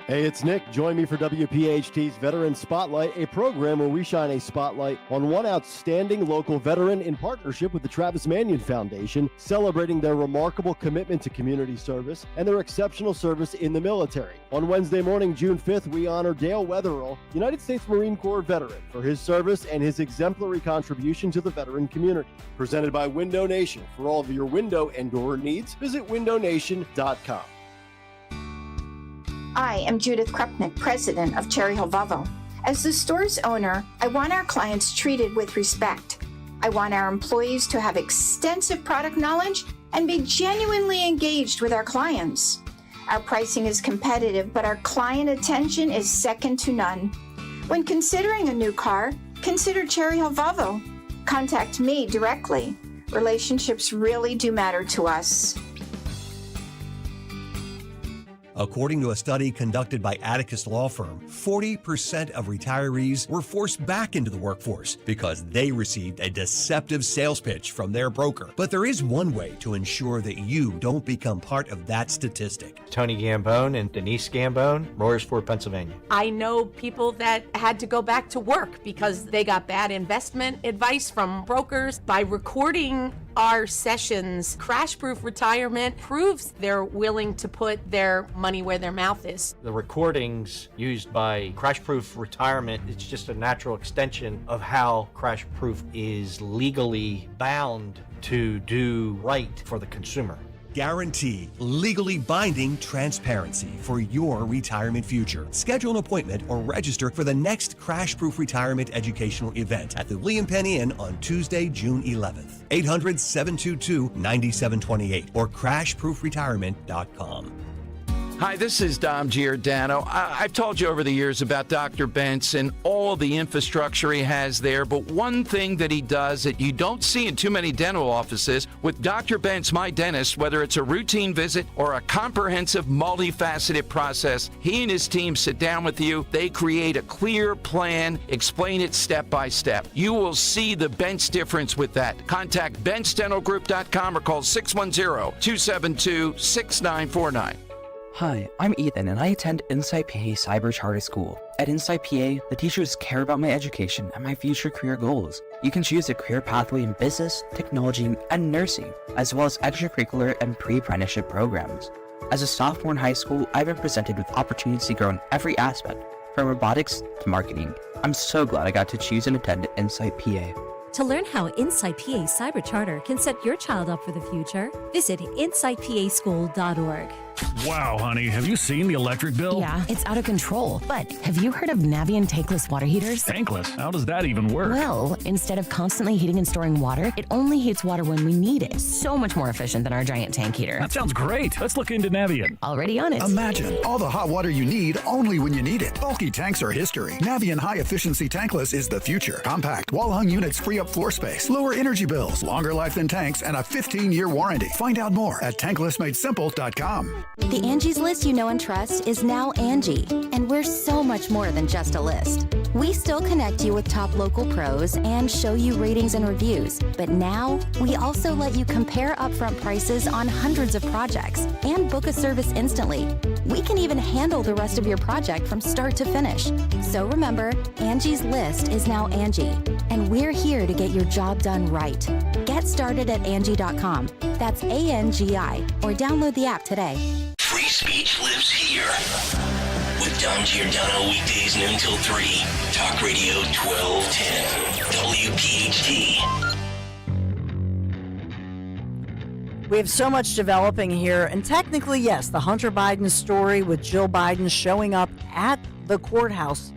Hey, it's Nick. Join me for WPHT's Veteran Spotlight, a program where we shine a spotlight on one outstanding local veteran in partnership with the Travis Manion Foundation, celebrating their remarkable commitment to community service and their exceptional service in the military. On Wednesday morning, June 5th, we honor Dale Wetherell, United States Marine Corps veteran, for his service and his exemplary contribution to the veteran community. Presented by Window Nation. For all of your window and door needs, visit windownation.com. I am Judith Krupnick, president of Cherry Hill Volvo. As the store's owner, I want our clients treated with respect. I want our employees to have extensive product knowledge and be genuinely engaged with our clients. Our pricing is competitive, but our client attention is second to none. When considering a new car, consider Cherry Hill Volvo. Contact me directly. Relationships really do matter to us. According to a study conducted by Atticus Law Firm, 40% of retirees were forced back into the workforce because they received a deceptive sales pitch from their broker. But there is one way to ensure that you don't become part of that statistic. Tony Gambone and Denise Gambone, Royersford, Pennsylvania. I know people that had to go back to work because they got bad investment advice from brokers. By recording our sessions, Crash Proof Retirement proves they're willing to put their money where their mouth is. The recordings used by Crash Proof Retirement, it's just a natural extension of how Crash Proof is legally bound to do right for the consumer. Guarantee legally binding transparency for your retirement future. Schedule an appointment or register for the next Crash Proof Retirement educational event at the William Penn Inn on Tuesday, June 11th. 800-722-9728 or crashproofretirement.com. Hi, this is Dom Giordano. I've told you over the years about Dr. Bentz and all the infrastructure he has there, but one thing that he does that you don't see in too many dental offices, with Dr. Bentz, my dentist, whether it's a routine visit or a comprehensive, multifaceted process, he and his team sit down with you. They create a clear plan, explain it step by step. You will see the Bentz difference with that. Contact BentzDentalGroup.com or call 610-272-6949. Hi, I'm Ethan and I attend Insight PA Cyber Charter School. At Insight PA, the teachers care about my education and my future career goals. You can choose a career pathway in business, technology, and nursing, as well as extracurricular and pre-apprenticeship programs. As a sophomore in high school, I've been presented with opportunities to grow in every aspect, from robotics to marketing. I'm so glad I got to choose and attend Insight PA. To learn how Insight PA Cyber Charter can set your child up for the future, visit insightpaschool.org. Wow, honey, have you seen the electric bill? Yeah, it's out of control. But have you heard of Navien tankless water heaters? Tankless? How does that even work? Well, instead of constantly heating and storing water, it only heats water when we need it. So much more efficient than our giant tank heater. That sounds great. Let's look into Navien. Already on it. Imagine all the hot water you need only when you need it. Bulky tanks are history. Navien high-efficiency tankless is the future. Compact, wall-hung units free up floor space, lower energy bills, longer life than tanks, and a 15-year warranty. Find out more at tanklessmadesimple.com. The Angie's List you know and trust is now Angie, and we're so much more than just a list. We still connect you with top local pros and show you ratings and reviews, but now we also let you compare upfront prices on hundreds of projects and book a service instantly. We can even handle the rest of your project from start to finish. So remember, Angie's List is now Angie, and we're here to get your job done right. Get started at Angie.com. That's ANGI, or download the app today. Free speech lives here. With Dom Giordano weekdays noon till 3. Talk Radio 1210. WPHT. We have so much developing here, and technically, yes, the Hunter Biden story with Jill Biden showing up at the courthouse.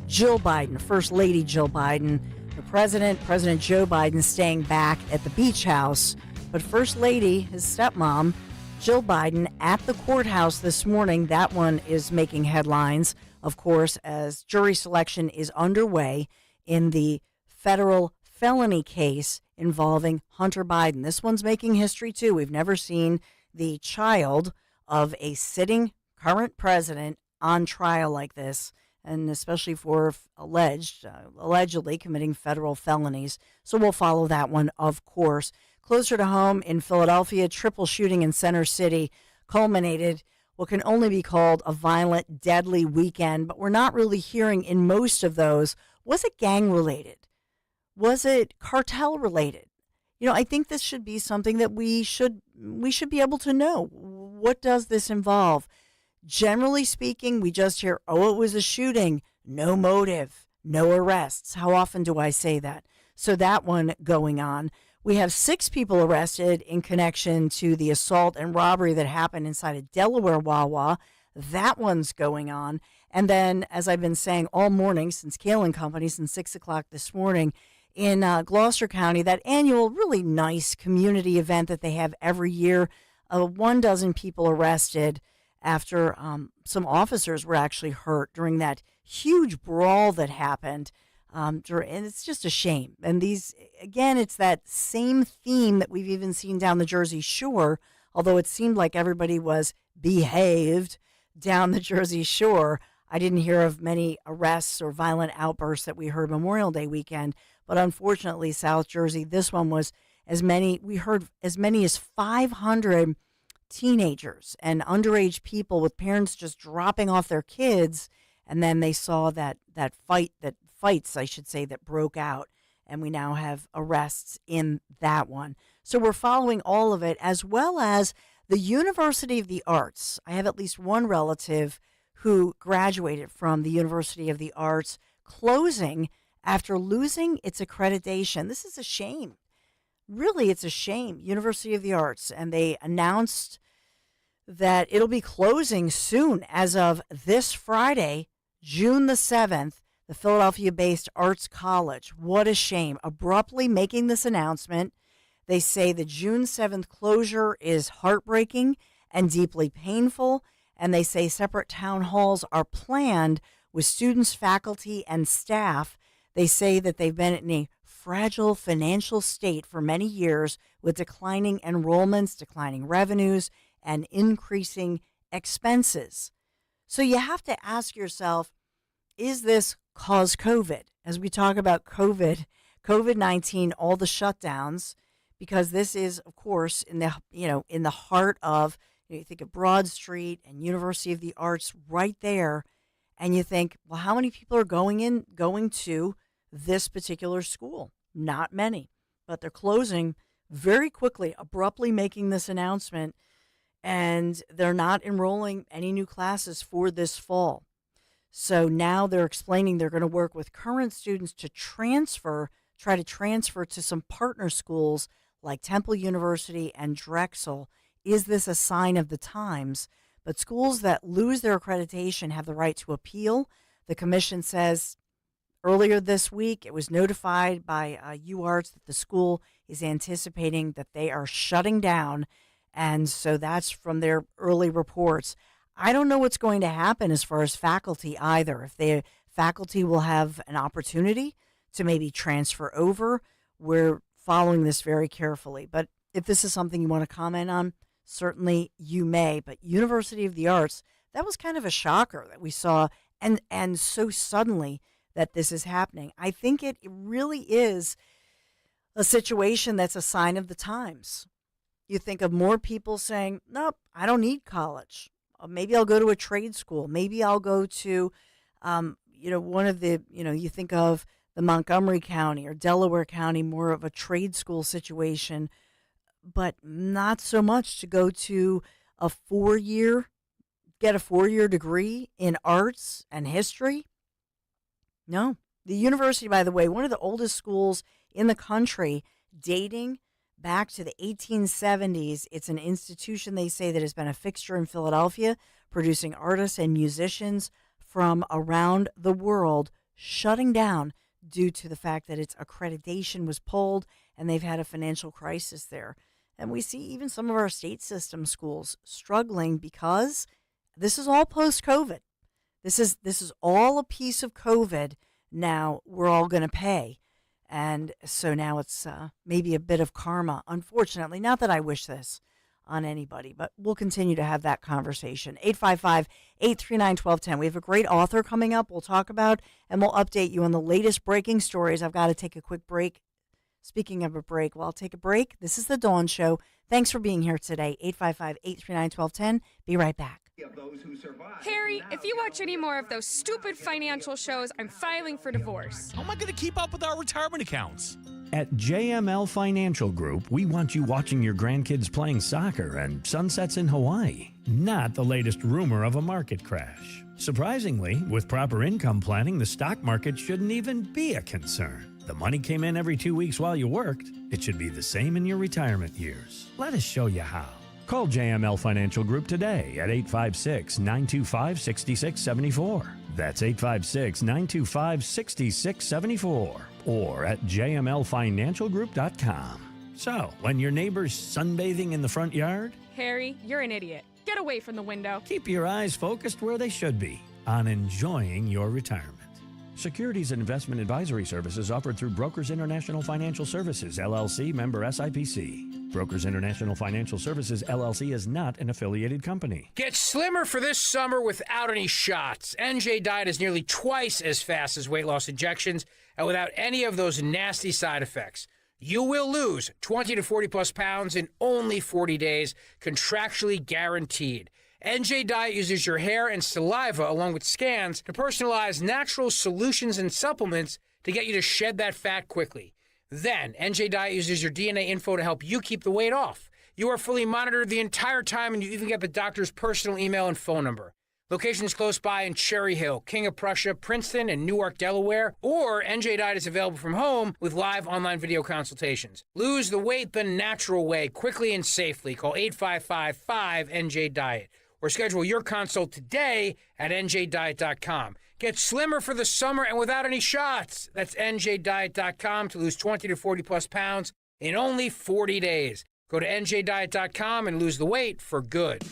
Jill Biden, First Lady Jill Biden, the President Joe Biden staying back at the beach house, but First Lady, his stepmom, Jill Biden at the courthouse this morning. That one is making headlines, of course, as jury selection is underway in the federal felony case involving Hunter Biden. This one's making history, too. We've never seen the child of a sitting current president on trial like this, and especially for allegedly committing federal felonies. So we'll follow that one, of course. Closer to home in Philadelphia, triple shooting in Center City culminated what can only be called a violent, deadly weekend, but we're not really hearing in most of those, was it gang-related? Was it cartel-related? You know, I think this should be something that we should be able to know. What does this involve? Generally speaking, we just hear, oh, it was a shooting, no motive, no arrests. How often do I say that? So that one going on. We have 6 people arrested in connection to the assault and robbery that happened inside a Delaware Wawa. That one's going on. And then, as I've been saying all morning since Kale & Company, since 6 o'clock this morning, in Gloucester County, that annual really nice community event that they have every year, 12 people arrested after some officers were actually hurt during that huge brawl that happened. And it's just a shame. And these, again, it's that same theme that we've even seen down the Jersey Shore, although it seemed like everybody was behaved down the Jersey Shore. I didn't hear of many arrests or violent outbursts that we heard Memorial Day weekend. But unfortunately, South Jersey, this one was we heard as many as 500 teenagers and underage people with parents just dropping off their kids. And then they saw that fights, I should say, that broke out, and we now have arrests in that one. So we're following all of it, as well as the University of the Arts. I have at least one relative who graduated from the University of the Arts, closing after losing its accreditation. This is a shame. Really, it's a shame. University of the Arts, and they announced that it'll be closing soon as of this Friday, June the 7th. The Philadelphia-based Arts College. What a shame. Abruptly making this announcement. They say the June 7th closure is heartbreaking and deeply painful. And they say separate town halls are planned with students, faculty, and staff. They say that they've been in a fragile financial state for many years with declining enrollments, declining revenues, and increasing expenses. So you have to ask yourself, is this cause COVID? As we talk about COVID-19, all the shutdowns, because this is, of course, in the heart of You think of Broad Street and University of the Arts right there, and you think, well, how many people are going to this particular school? Not many, but they're closing very quickly, abruptly making this announcement, and they're not enrolling any new classes for this fall. So now they're explaining they're going to work with current students to try to transfer to some partner schools like Temple University and Drexel. Is this a sign of the times? But schools that lose their accreditation have the right to appeal. The commission says earlier this week it was notified by UArts that the school is anticipating that they are shutting down. And so that's from their early reports. I don't know what's going to happen as far as faculty either. If the faculty will have an opportunity to maybe transfer over, we're following this very carefully. But if this is something you want to comment on, certainly you may. But University of the Arts, that was kind of a shocker that we saw, and so suddenly that this is happening. I think it really is a situation that's a sign of the times. You think of more people saying, nope, I don't need college. Maybe I'll go to a trade school. Maybe I'll go to, one of the, you think of the Montgomery County or Delaware County, more of a trade school situation, but not so much to go to get a 4-year degree in arts and history. No. The university, by the way, one of the oldest schools in the country, dating back to the 1870s. It's an institution, they say, that has been a fixture in Philadelphia, producing artists and musicians from around the world, shutting down due to the fact that its accreditation was pulled and they've had a financial crisis there. And we see even some of our state system schools struggling because this is all post-COVID. This is all a piece of COVID. Now we're all going to pay. And so now it's maybe a bit of karma, unfortunately. Not that I wish this on anybody, but we'll continue to have that conversation. 855-839-1210. We have a great author coming up we'll talk about, and we'll update you on the latest breaking stories. I've got to take a quick break. Speaking of a break, well, I'll take a break. This is The Dawn Show. Thanks for being here today. 855-839-1210. Be right back. Harry, if you watch any more of those stupid financial shows, I'm filing for divorce. How am I going to keep up with our retirement accounts? At JML Financial Group, we want you watching your grandkids playing soccer and sunsets in Hawaii, not the latest rumor of a market crash. Surprisingly, with proper income planning, the stock market shouldn't even be a concern. The money came in every 2 weeks while you worked. It should be the same in your retirement years. Let us show you how. Call JML Financial Group today at 856-925-6674. That's 856-925-6674. Or at jmlfinancialgroup.com. So, when your neighbor's sunbathing in the front yard, Harry, you're an idiot. Get away from the window. keep your eyes focused where they should be, on enjoying your retirement. Securities and investment advisory services offered through Brokers International Financial Services, LLC, member SIPC. Brokers International Financial Services, LLC is not an affiliated company. Get slimmer for this summer without any shots. NJ Diet is nearly twice as fast as weight loss injections and without any of those nasty side effects. You will lose 20 to 40 plus pounds in only 40 days, contractually guaranteed. NJ Diet uses your hair and saliva along with scans to personalize natural solutions and supplements to get you to shed that fat quickly. Then, NJ Diet uses your DNA info to help you keep the weight off. You are fully monitored the entire time, and you even get the doctor's personal email and phone number. Locations close by in Cherry Hill, King of Prussia, Princeton, and Newark, Delaware. Or NJ Diet is available from home with live online video consultations. Lose the weight the natural way, quickly and safely. Call 855-5NJ-DIET. Or schedule your consult today at njdiet.com. Get slimmer for the summer and without any shots. That's njdiet.com to lose 20 to 40 plus pounds in only 40 days. Go to njdiet.com and lose the weight for good.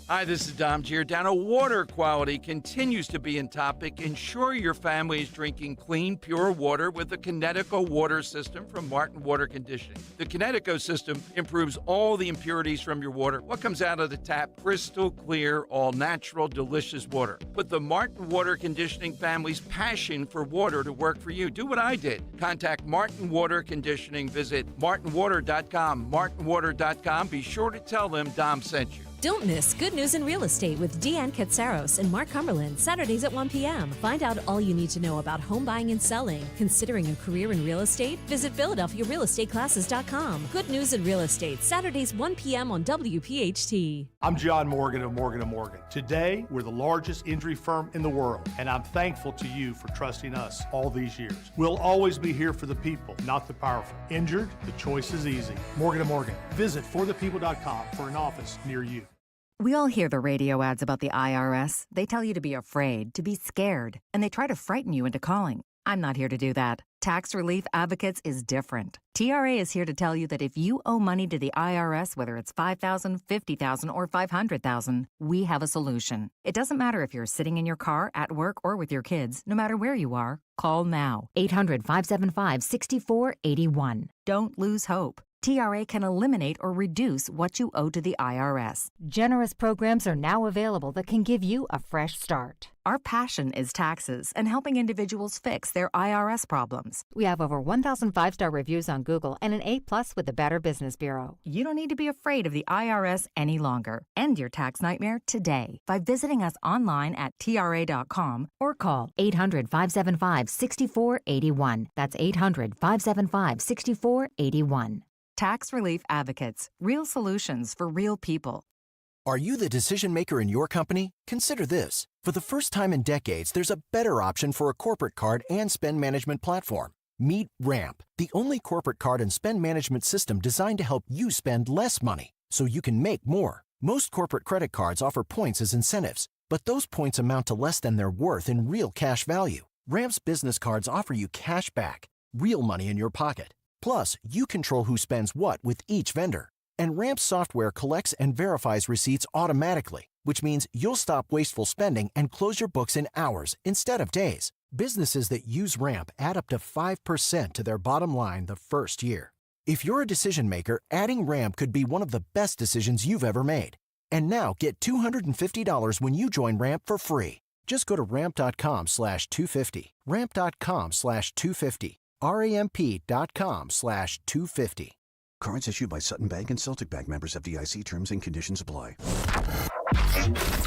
Hi, this is Dom Giordano. Water quality continues to be in topic. Ensure your family is drinking clean, pure water with the Connecticut water system from Martin Water Conditioning. The Connecticut system improves all the impurities from your water. What comes out of the tap? Crystal clear, all natural, delicious water. Put the Martin Water Conditioning family's passion for water to work for you. Do what I did. Contact Martin Water Conditioning. Visit martinwater.com. martinwater.com. Be sure to tell them Dom sent you. Don't miss Good News in Real Estate with Deanne Katsaros and Mark Cumberland, Saturdays at 1 p.m. Find out all you need to know about home buying and selling. Considering a career in real estate? Visit PhiladelphiaRealEstateClasses.com. Good News in Real Estate, Saturdays 1 p.m. on WPHT. I'm John Morgan of Morgan & Morgan. Today, we're the largest injury firm in the world, and I'm thankful to you for trusting us all these years. We'll always be here for the people, not the powerful. Injured? The choice is easy. Morgan & Morgan. Visit forthepeople.com for an office near you. We all hear the radio ads about the IRS. They tell you to be afraid, to be scared, and they try to frighten you into calling. I'm not here to do that. Tax Relief Advocates is different. TRA is here to tell you that if you owe money to the IRS, whether it's $5,000, $50,000, or $500,000, we have a solution. It doesn't matter if you're sitting in your car, at work, or with your kids. No matter where you are, call now. 800-575-6481. Don't lose hope. TRA can eliminate or reduce what you owe to the IRS. Generous programs are now available that can give you a fresh start. Our passion is taxes and helping individuals fix their IRS problems. We have over 1,000 5-star reviews on Google and an A+ with the Better Business Bureau. You don't need to be afraid of the IRS any longer. End your tax nightmare today by visiting us online at TRA.com or call 800-575-6481. That's 800-575-6481. Tax Relief Advocates. Real solutions for real people. Are you the decision maker in your company? Consider this. For the first time in decades, there's a better option for a corporate card and spend management platform. Meet Ramp, the only corporate card and spend management system designed to help you spend less money so you can make more. Most corporate credit cards offer points as incentives, but those points amount to less than their worth in real cash value. Ramp's business cards offer you cash back, real money in your pocket. Plus, you control who spends what with each vendor. And Ramp software collects and verifies receipts automatically, which means you'll stop wasteful spending and close your books in hours instead of days. Businesses that use Ramp add up to 5% to their bottom line the first year. If you're a decision maker, adding Ramp could be one of the best decisions you've ever made. And now get $250 when you join Ramp for free. Just go to ramp.com/250. Ramp.com/250. ramp.com/250. Cards issued by Sutton Bank and Celtic Bank, members FDIC. Terms and conditions apply.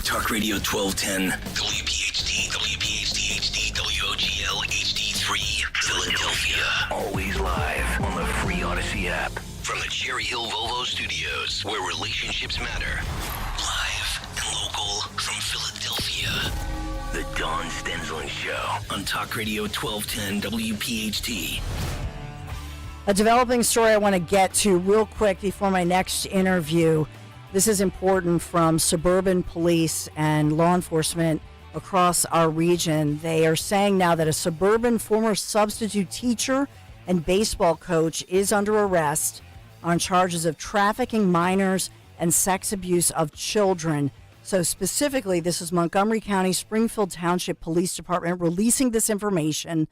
Talk Radio 1210, WPHT, WPHT HD, WOGL HD3, Philadelphia. Always live on the free Odyssey app. From the Cherry Hill Volvo Studios, where relationships matter. Live and local from Philadelphia. The Dawn Stensland Show on Talk Radio 1210 WPHT. A developing story I want to get to real quick before my next interview. This is important from suburban police and law enforcement across our region. They are saying now that a suburban former substitute teacher and baseball coach is under arrest on charges of trafficking minors and sex abuse of children. So specifically, this is Montgomery County Springfield Township Police Department releasing this information,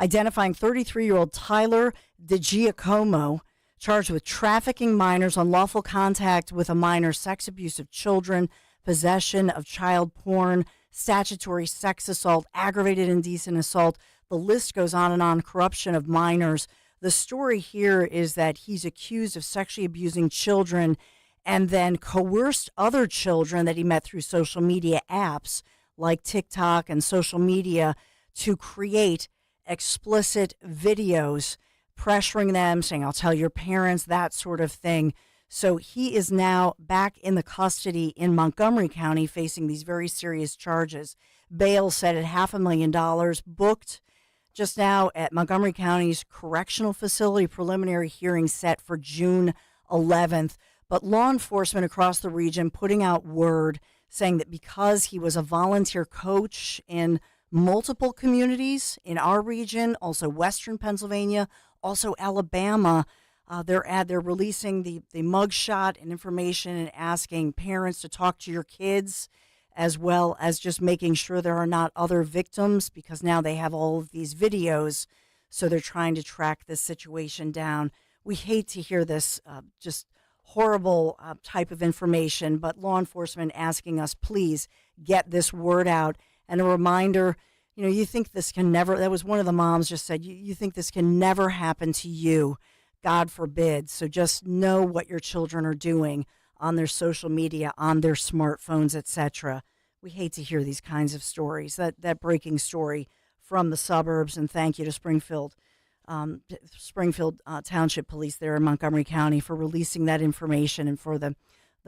identifying 33-year-old Tyler DiGiacomo, charged with trafficking minors, unlawful contact with a minor, sex abuse of children, possession of child porn, statutory sex assault, aggravated indecent assault. The list goes on and on, corruption of minors. The story here is that he's accused of sexually abusing children and then coerced other children that he met through social media apps like TikTok and social media to create explicit videos, pressuring them, saying, I'll tell your parents, that sort of thing. So he is now back in the custody in Montgomery County facing these very serious charges. Bail set at $500,000, booked just now at Montgomery County's correctional facility, preliminary hearing set for June 11th. But law enforcement across the region putting out word saying that because he was a volunteer coach in multiple communities in our region, also Western Pennsylvania, also Alabama, they're releasing the mugshot and information and asking parents to talk to your kids, as well as just making sure there are not other victims, because now they have all of these videos, so they're trying to track this situation down. We hate to hear this just horrible type of information, but law enforcement asking us, please get this word out. And a reminder, you think this can never, that was one of the moms just said, you think this can never happen to you, God forbid. So just know what your children are doing on their social media, on their smartphones, etc. We hate to hear these kinds of stories. That breaking story from the suburbs, and thank you to Springfield Township Police there in Montgomery County for releasing that information and for the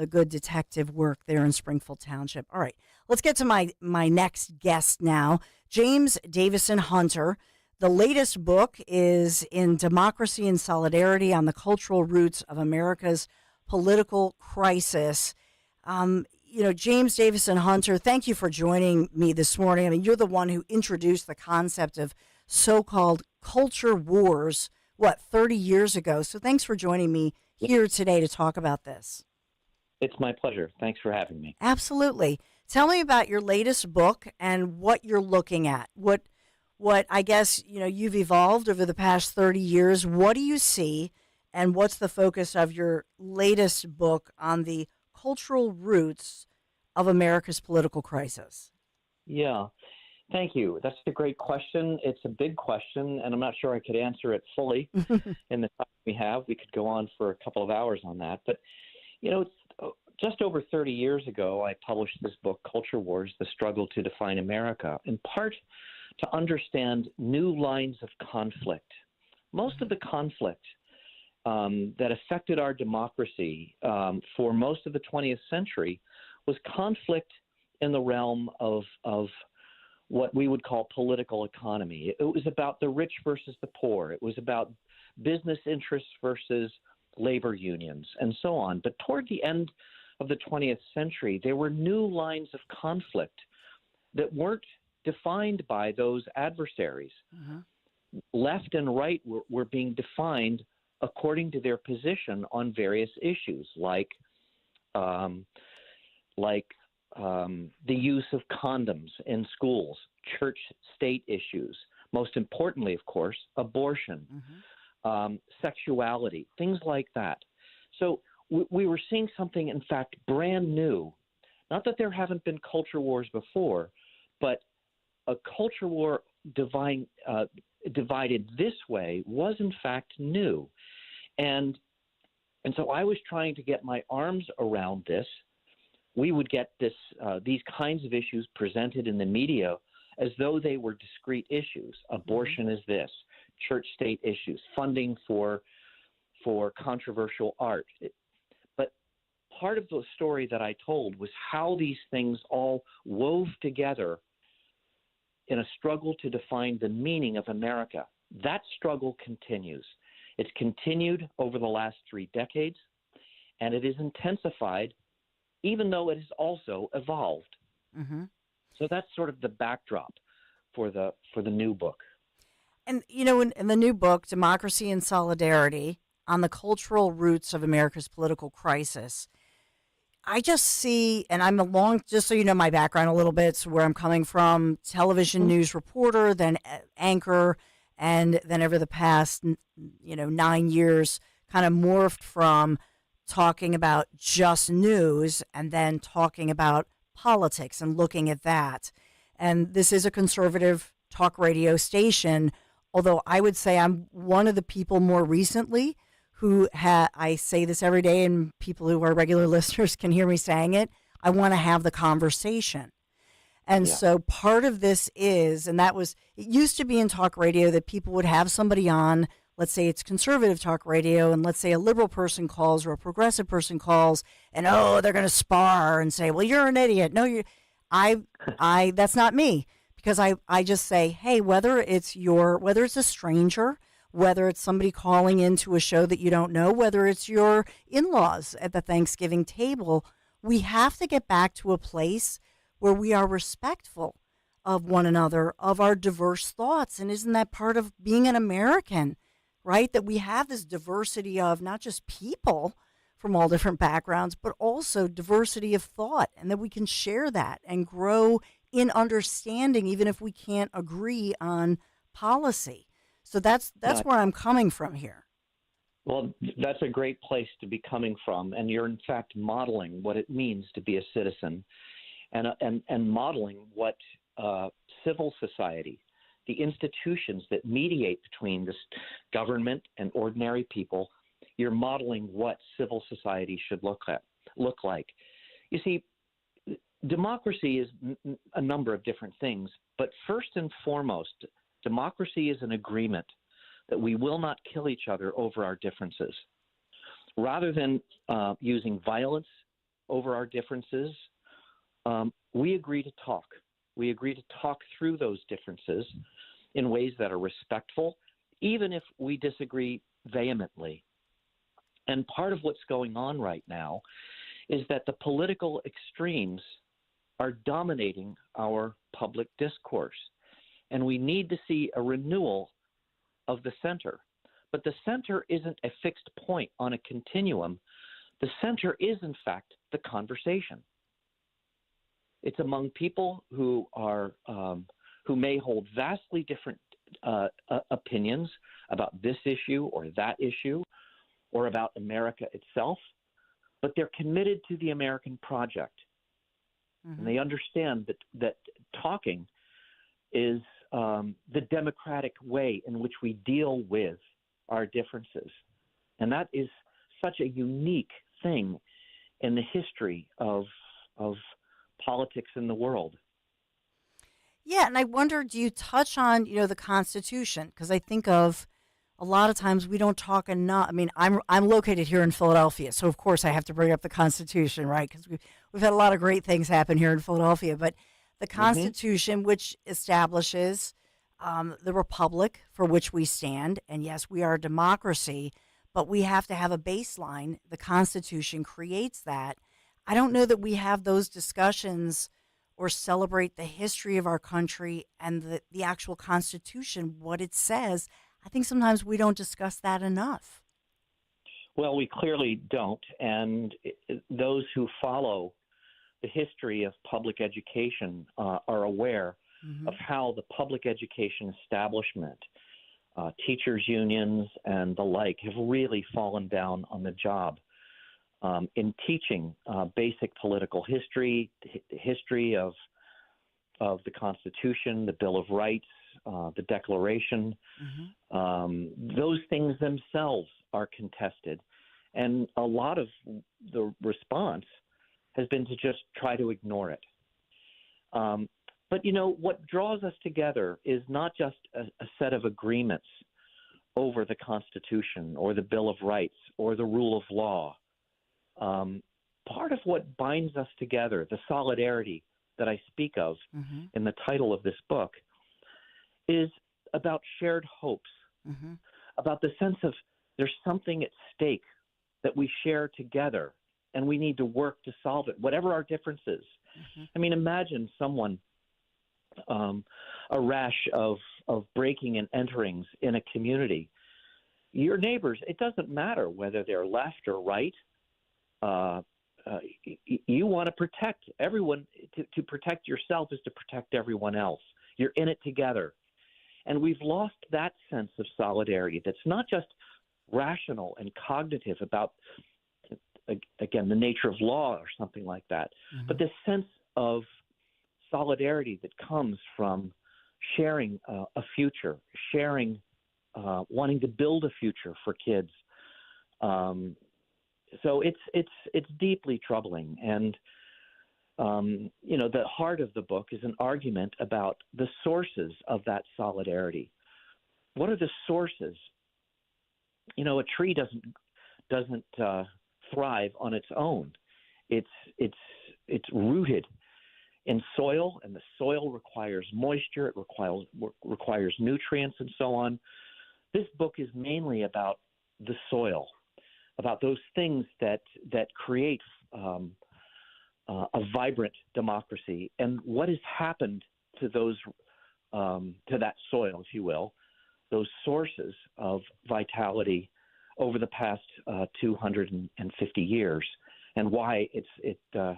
good detective work there in Springfield Township. All right, let's get to my next guest now, James Davison Hunter. The latest book is In Democracy and Solidarity on the Cultural Roots of America's Political Crisis. James Davison Hunter, thank you for joining me this morning. I mean, you're the one who introduced the concept of so-called culture wars, 30 years ago. So thanks for joining me here today to talk about this. It's my pleasure. Thanks for having me. Absolutely. Tell me about your latest book and what you're looking at. What I guess, you've evolved over the past 30 years. What do you see, and what's the focus of your latest book on the cultural roots of America's political crisis? Yeah, thank you. That's a great question. It's a big question, and I'm not sure I could answer it fully in the time we have. We could go on for a couple of hours on that. But, it's just over 30 years ago, I published this book, Culture Wars, The Struggle to Define America, in part to understand new lines of conflict. Most of the conflict that affected our democracy for most of the 20th century was conflict in the realm of what we would call political economy. It was about the rich versus the poor. It was about business interests versus labor unions and so on. But toward the end of the 20th century, there were new lines of conflict that weren't defined by those adversaries. Left and right were being defined according to their position on various issues, like the use of condoms in schools, church-state issues, most importantly, of course, abortion, sexuality, things like that. So we were seeing something, in fact, brand new. Not that there haven't been culture wars before, but a culture war divided this way was, in fact, new. And so I was trying to get my arms around this. We would get these kinds of issues presented in the media as though they were discrete issues. Abortion is this, church-state issues, funding for controversial art. But part of the story that I told was how these things all wove together in a struggle to define the meaning of America. That struggle continues. It's continued over the last 3 decades, and it is intensified, even though it has also evolved. So that's sort of the backdrop for the new book. And, in the new book, Democracy and Solidarity on the Cultural Roots of America's Political Crisis, I just see, and just so you know my background a little bit, so where I'm coming from, television news reporter, then anchor, and then over the past, 9 years, kind of morphed from talking about just news and then talking about politics and looking at that. And this is a conservative talk radio station, although I would say I'm one of the people more recently who I say this every day, and people who are regular listeners can hear me saying it, I want to have the conversation. And so part of this is, and it used to be in talk radio that people would have somebody on, let's say it's conservative talk radio, and let's say a liberal person calls or a progressive person calls, and they're going to spar and say, well, you're an idiot. No, that's not me, because I just say, hey, whether it's a stranger, whether it's somebody calling into a show that you don't know, whether it's your in-laws at the Thanksgiving table, we have to get back to a place where we are respectful of one another, of our diverse thoughts. And isn't that part of being an American, right? That we have this diversity of not just people from all different backgrounds, but also diversity of thought, and that we can share that and grow in understanding, even if we can't agree on policy. So that's where I'm coming from here. Well, that's a great place to be coming from, and you're in fact modeling what it means to be a citizen, and modeling what civil society, the institutions that mediate between this government and ordinary people, you're modeling what civil society should look look like? You see, democracy is a number of different things, but first and foremost, democracy is an agreement that we will not kill each other over our differences. Rather than using violence over our differences, we agree to talk. We agree to talk through those differences in ways that are respectful, even if we disagree vehemently. And part of what's going on right now is that the political extremes are dominating our public discourse. And we need to see a renewal of the center. But the center isn't a fixed point on a continuum. The center is, in fact, the conversation. It's among people who are who may hold vastly different opinions about this issue or that issue or about America itself, but they're committed to the American project. Mm-hmm. And they understand that talking is the democratic way in which we deal with our differences. And that is such a unique thing in the history of politics in the world. Yeah, and I wonder, do you touch on, the Constitution? Because I think of a lot of times we don't talk enough. I mean, I'm located here in Philadelphia, so of course I have to bring up the Constitution, right? Because we've had a lot of great things happen here in Philadelphia. But the Constitution, which establishes the republic for which we stand, and yes, we are a democracy, but we have to have a baseline. The Constitution creates that. I don't know that we have those discussions or celebrate the history of our country and the actual Constitution, what it says. I think sometimes we don't discuss that enough. Well, we clearly don't. And those who follow the history of public education are aware of how the public education establishment, teachers' unions, and the like have really fallen down on the job. In teaching basic political history, history of the Constitution, the Bill of Rights, the Declaration. Those things themselves are contested. And a lot of the response has been to just try to ignore it. But, what draws us together is not just a set of agreements over the Constitution or the Bill of Rights or the rule of law. Part of what binds us together, the solidarity that I speak of in the title of this book, is about shared hopes, about the sense of there's something at stake that we share together, and we need to work to solve it, whatever our differences. I mean, imagine someone, a rash of breaking and enterings in a community. Your neighbors, it doesn't matter whether they're left or right. You want to protect everyone. To protect yourself is to protect everyone else. You're in it together. And we've lost that sense of solidarity that's not just rational and cognitive about, again, the nature of law or something like that, but this sense of solidarity that comes from sharing a future, sharing, wanting to build a future for kids. So it's deeply troubling, and the heart of the book is an argument about the sources of that solidarity. What are the sources? A tree doesn't thrive on its own. It's rooted in soil, and the soil requires moisture. It requires nutrients and so on. This book is mainly about the soil, about those things that create a vibrant democracy, and what has happened to those to that soil, if you will, those sources of vitality over the past 250 years, and why the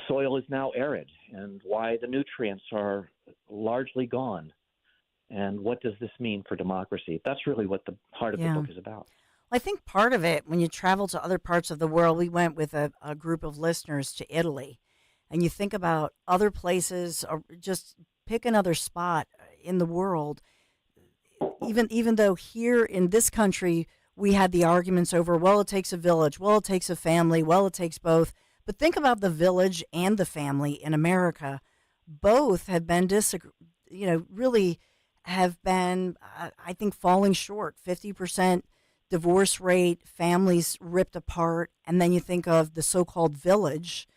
soil is now arid, and why the nutrients are largely gone, and what does this mean for democracy? That's really what the heart of the book is about. I think part of it, when you travel to other parts of the world, we went with a group of listeners to Italy, and you think about other places, or just pick another spot in the world, even though here in this country we had the arguments over, well, it takes a village, well, it takes a family, well, it takes both. But think about the village and the family in America. Both have been, really have been, I think, falling short. 50% divorce rate, families ripped apart. And then you think of the so-called village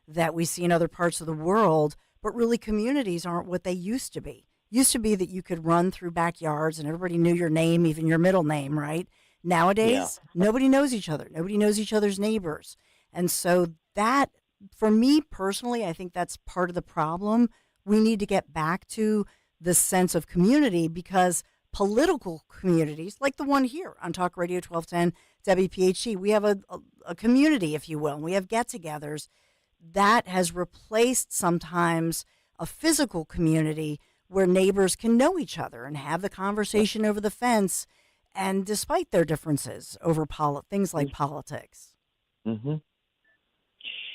that we see in other parts of the world, but really communities aren't what they used to be. Used to be that you could run through backyards and everybody knew your name, even your middle name, right? Nowadays, nobody knows each other. Nobody knows each other's neighbors. And so that, for me personally, I think that's part of the problem. We need to get back to the sense of community, because political communities, like the one here on Talk Radio 1210 WPHT, we have a community, if you will, and we have get-togethers. That has replaced sometimes a physical community where neighbors can know each other and have the conversation over the fence, and despite their differences over things like politics. Mm-hmm.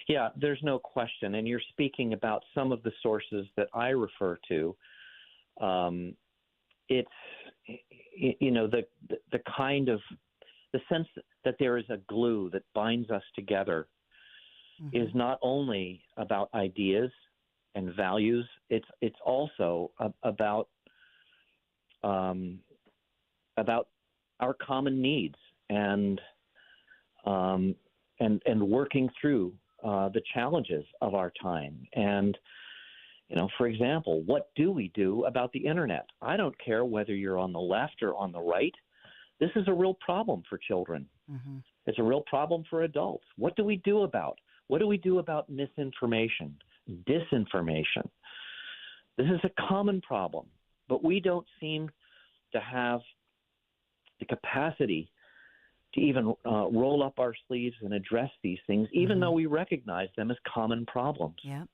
Yeah, there's no question. And you're speaking about some of the sources that I refer to. It's, the kind of, the sense that there is a glue that binds us together is not only about ideas and values. It's also about our common needs and working through the challenges of our time. And, for example, what do we do about the internet? I don't care whether you're on the left or on the right. This is a real problem for children. Mm-hmm. It's a real problem for adults. What do we do about misinformation, disinformation? This is a common problem, but we don't seem to have the capacity to even roll up our sleeves and address these things, even though we recognize them as common problems. Yeah.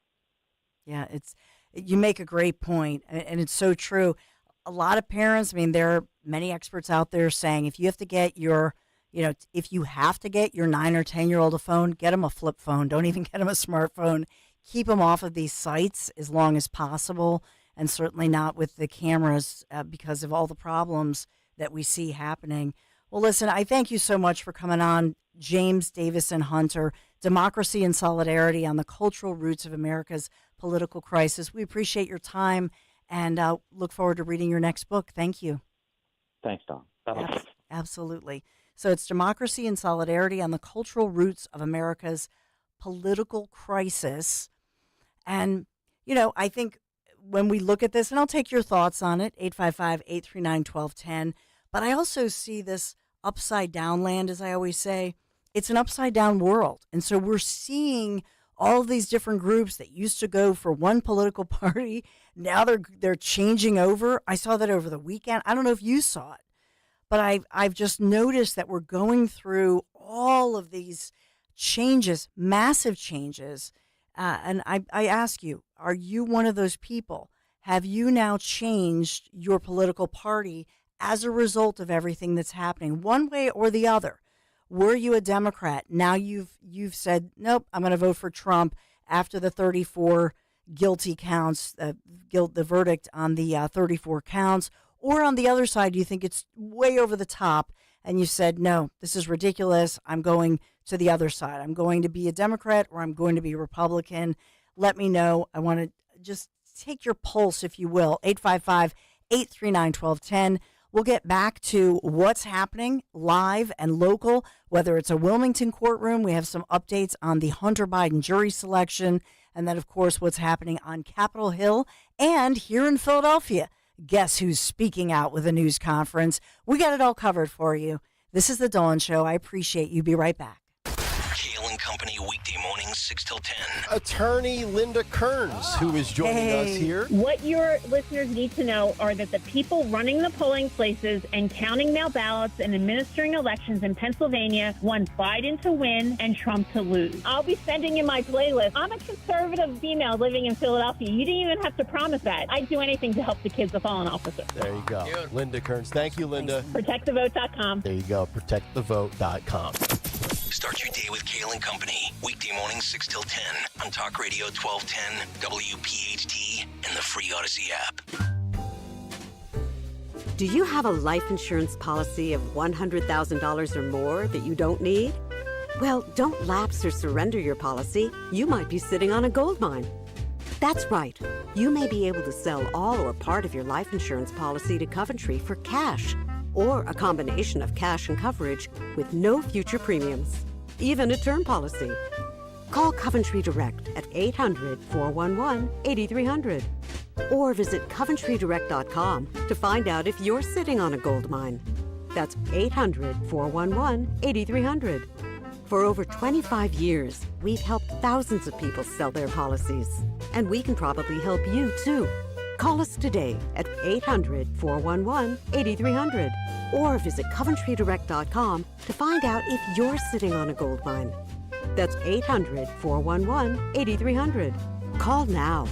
Yeah, you make a great point, and it's so true. A lot of parents, there are many experts out there saying if you have to get your 9 or 10-year-old a phone, get them a flip phone. Don't even get them a smartphone. Keep them off of these sites as long as possible, and certainly not with the cameras because of all the problems that we see happening. Well, listen, I thank you so much for coming on, James Davison Hunter, Democracy and Solidarity on the Cultural Roots of America's Political Crisis. We appreciate your time and look forward to reading your next book. Thank you. Thanks, Don. Bye-bye. Absolutely. So it's Democracy and Solidarity on the Cultural Roots of America's Political Crisis. And, I think when we look at this, and I'll take your thoughts on it, 855-839-1210, but I also see this upside down land, as I always say. It's an upside down world. And so we're seeing all of these different groups that used to go for one political party. Now they're changing over. I saw that over the weekend. I don't know if you saw it, but I've just noticed that we're going through all of these changes, massive changes. And I ask you, are you one of those people? Have you now changed your political party as a result of everything that's happening, one way or the other? Were you a Democrat? Now you've said, nope, I'm going to vote for Trump after the 34 guilty counts, the verdict on the 34 counts. Or on the other side, you think it's way over the top and you said, no, this is ridiculous. I'm going to the other side. I'm going to be a Democrat or I'm going to be a Republican. Let me know. I want to just take your pulse, if you will. 855-839-1210. We'll get back to what's happening live and local, whether it's a Wilmington courtroom. We have some updates on the Hunter Biden jury selection. And then, of course, what's happening on Capitol Hill and here in Philadelphia. Guess who's speaking out with a news conference? We got it all covered for you. This is The Dawn Show. I appreciate you. Be right back. Kale and Company, weekday mornings, 6 till 10. Attorney Linda Kearns, who is joining us here. What your listeners need to know are that the people running the polling places and counting mail ballots and administering elections in Pennsylvania want Biden to win and Trump to lose. I'll be sending you my playlist. I'm a conservative female living in Philadelphia. You didn't even have to promise that. I'd do anything to help the kids of fallen officers. There you go. Linda Kearns. Thank you, Linda. ProtectTheVote.com. There you go. ProtectTheVote.com. Start your day with Kale and Company, weekday mornings 6 till 10 on Talk Radio 1210, WPHT, and the free Odyssey app. Do you have a life insurance policy of $100,000 or more that you don't need? Well, don't lapse or surrender your policy. You might be sitting on a gold mine. That's right. You may be able to sell all or part of your life insurance policy to Coventry for cash, or a combination of cash and coverage with no future premiums, even a term policy. Call Coventry Direct at 800-411-8300 or visit coventrydirect.com to find out if you're sitting on a gold mine. That's 800-411-8300. For over 25 years, we've helped thousands of people sell their policies, and we can probably help you too. Call us today at 800-411-8300 or visit coventrydirect.com to find out if you're sitting on a gold mine. That's 800-411-8300. Call now.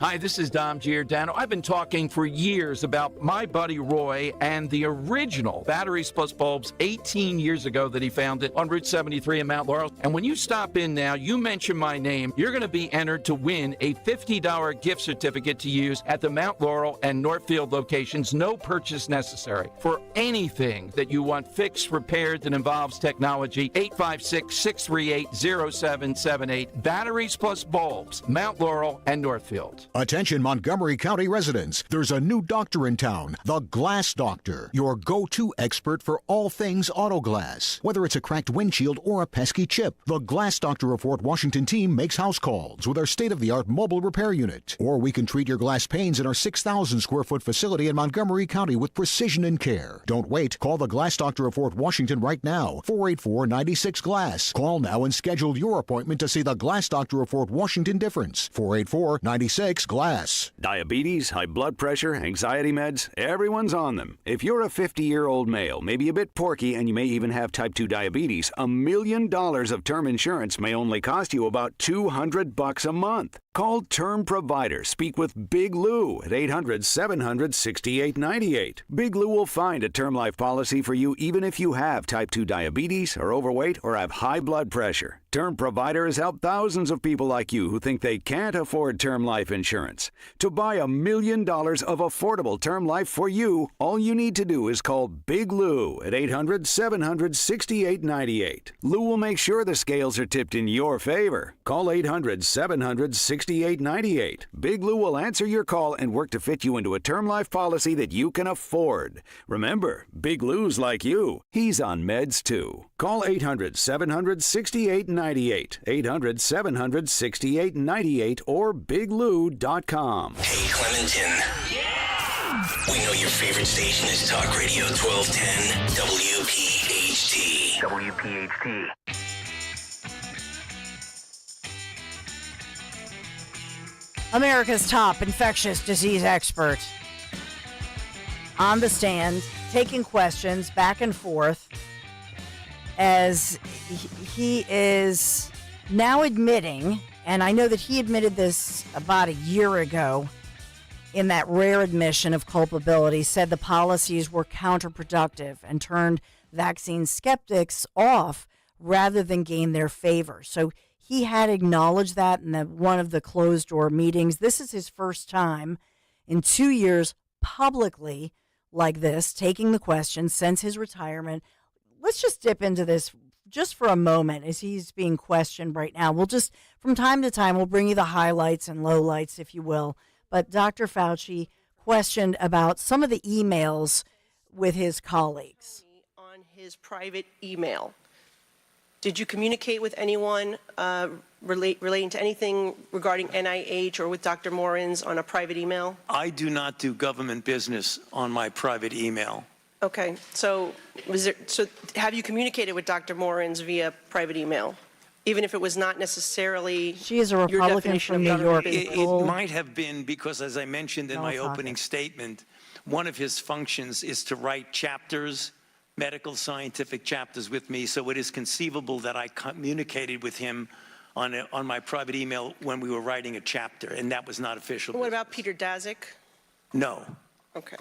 Hi, this is Dom Giordano. I've been talking for years about my buddy Roy and the original Batteries Plus Bulbs 18 years ago that he founded on Route 73 in Mount Laurel. And when you stop in now, you mention my name, you're going to be entered to win a $50 gift certificate to use at the Mount Laurel and Northfield locations, no purchase necessary. For anything that you want fixed, repaired that involves technology, 856-638-0778, Batteries Plus Bulbs, Mount Laurel and Northfield. Attention Montgomery County residents, there's a new doctor in town, the Glass Doctor, your go-to expert for all things auto glass. Whether it's a cracked windshield or a pesky chip, the Glass Doctor of Fort Washington team makes house calls with our state-of-the-art mobile repair unit. Or we can treat your glass panes in our 6,000 square foot facility in Montgomery County with precision and care. Don't wait, call the Glass Doctor of Fort Washington right now, 484-96-GLASS. Call now and schedule your appointment to see the Glass Doctor of Fort Washington difference, 484-96-GLASS. Diabetes, high blood pressure, anxiety meds, everyone's on them. If you're a 50-year-old male, maybe a bit porky, and you may even have type 2 diabetes, $1 million of term insurance may only cost you about $200 a month. Call Term Provider. Speak with Big Lou at 800-700-6898. Big Lou will find a term life policy for you even if you have type 2 diabetes, are overweight, or have high blood pressure. Term Provider has helped thousands of people like you who think they can't afford term life insurance. To buy $1 million of affordable term life for you, all you need to do is call Big Lou at 800-700-6898. Lou will make sure the scales are tipped in your favor. Call 800-700-6898. Big Lou will answer your call and work to fit you into a term life policy that you can afford. Remember, Big Lou's like you. He's on meds too. Call 800-700-6898. 800-700-6898 or biglou.com. Hey, Clementon. Yeah! We know your favorite station is Talk Radio 1210 WPHT. WPHT. America's top infectious disease expert on the stand, taking questions back and forth as he is now admitting, and I know that he admitted this about a year ago in that rare admission of culpability, said the policies were counterproductive and turned vaccine skeptics off rather than gain their favor. So he had acknowledged that in one of the closed-door meetings. This is his first time in 2 years publicly like this, taking the question since his retirement. Let's just dip into this just for a moment as he's being questioned right now. We'll just, from time to time, we'll bring you the highlights and lowlights, if you will. But Dr. Fauci questioned about some of the emails with his colleagues. On his private email, did you communicate with anyone relating to anything regarding NIH or with Dr. Morins on a private email? I do not do government business on my private email. Okay, so have you communicated with Dr. Morins via private email, even if it was not necessarily? She is a Republican from New York. It might have been because, as I mentioned in my opening statement, one of his functions is to write chapters, medical scientific chapters with me. So it is conceivable that I communicated with him on my private email when we were writing a chapter, and that was not official. What about Peter Daszak? No. Okay.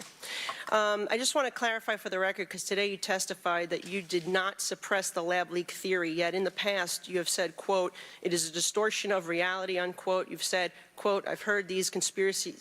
I just want to clarify for the record, because today you testified that you did not suppress the lab leak theory, yet in the past you have said, quote, it is a distortion of reality, unquote. You've said, quote, I've heard these conspiracy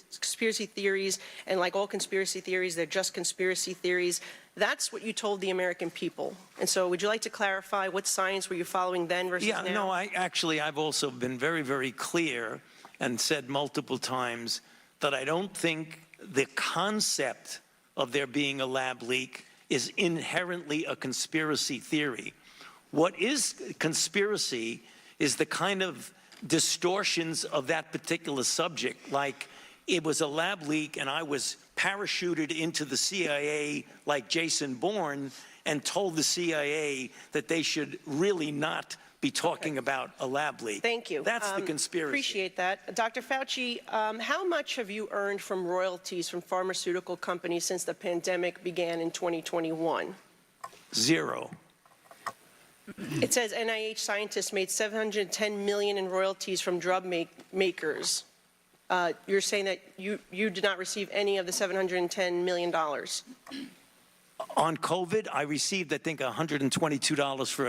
theories, and like all conspiracy theories, they're just conspiracy theories. That's what you told the American people. And so would you like to clarify what science were you following then versus now? Yeah, no, I've also been very, very clear and said multiple times that I don't think the concept of there being a lab leak is inherently a conspiracy theory. What is conspiracy is the kind of distortions of that particular subject, like it was a lab leak and I was parachuted into the CIA like Jason Bourne and told the CIA that they should really not be talking about a lab leak. Thank you. That's the conspiracy. Appreciate that. Dr. Fauci, how much have you earned from royalties from pharmaceutical companies since the pandemic began in 2021? Zero. It says NIH scientists made $710 million in royalties from drug makers. You're saying that you did not receive any of the $710 million? On COVID, I received, I think, $122 for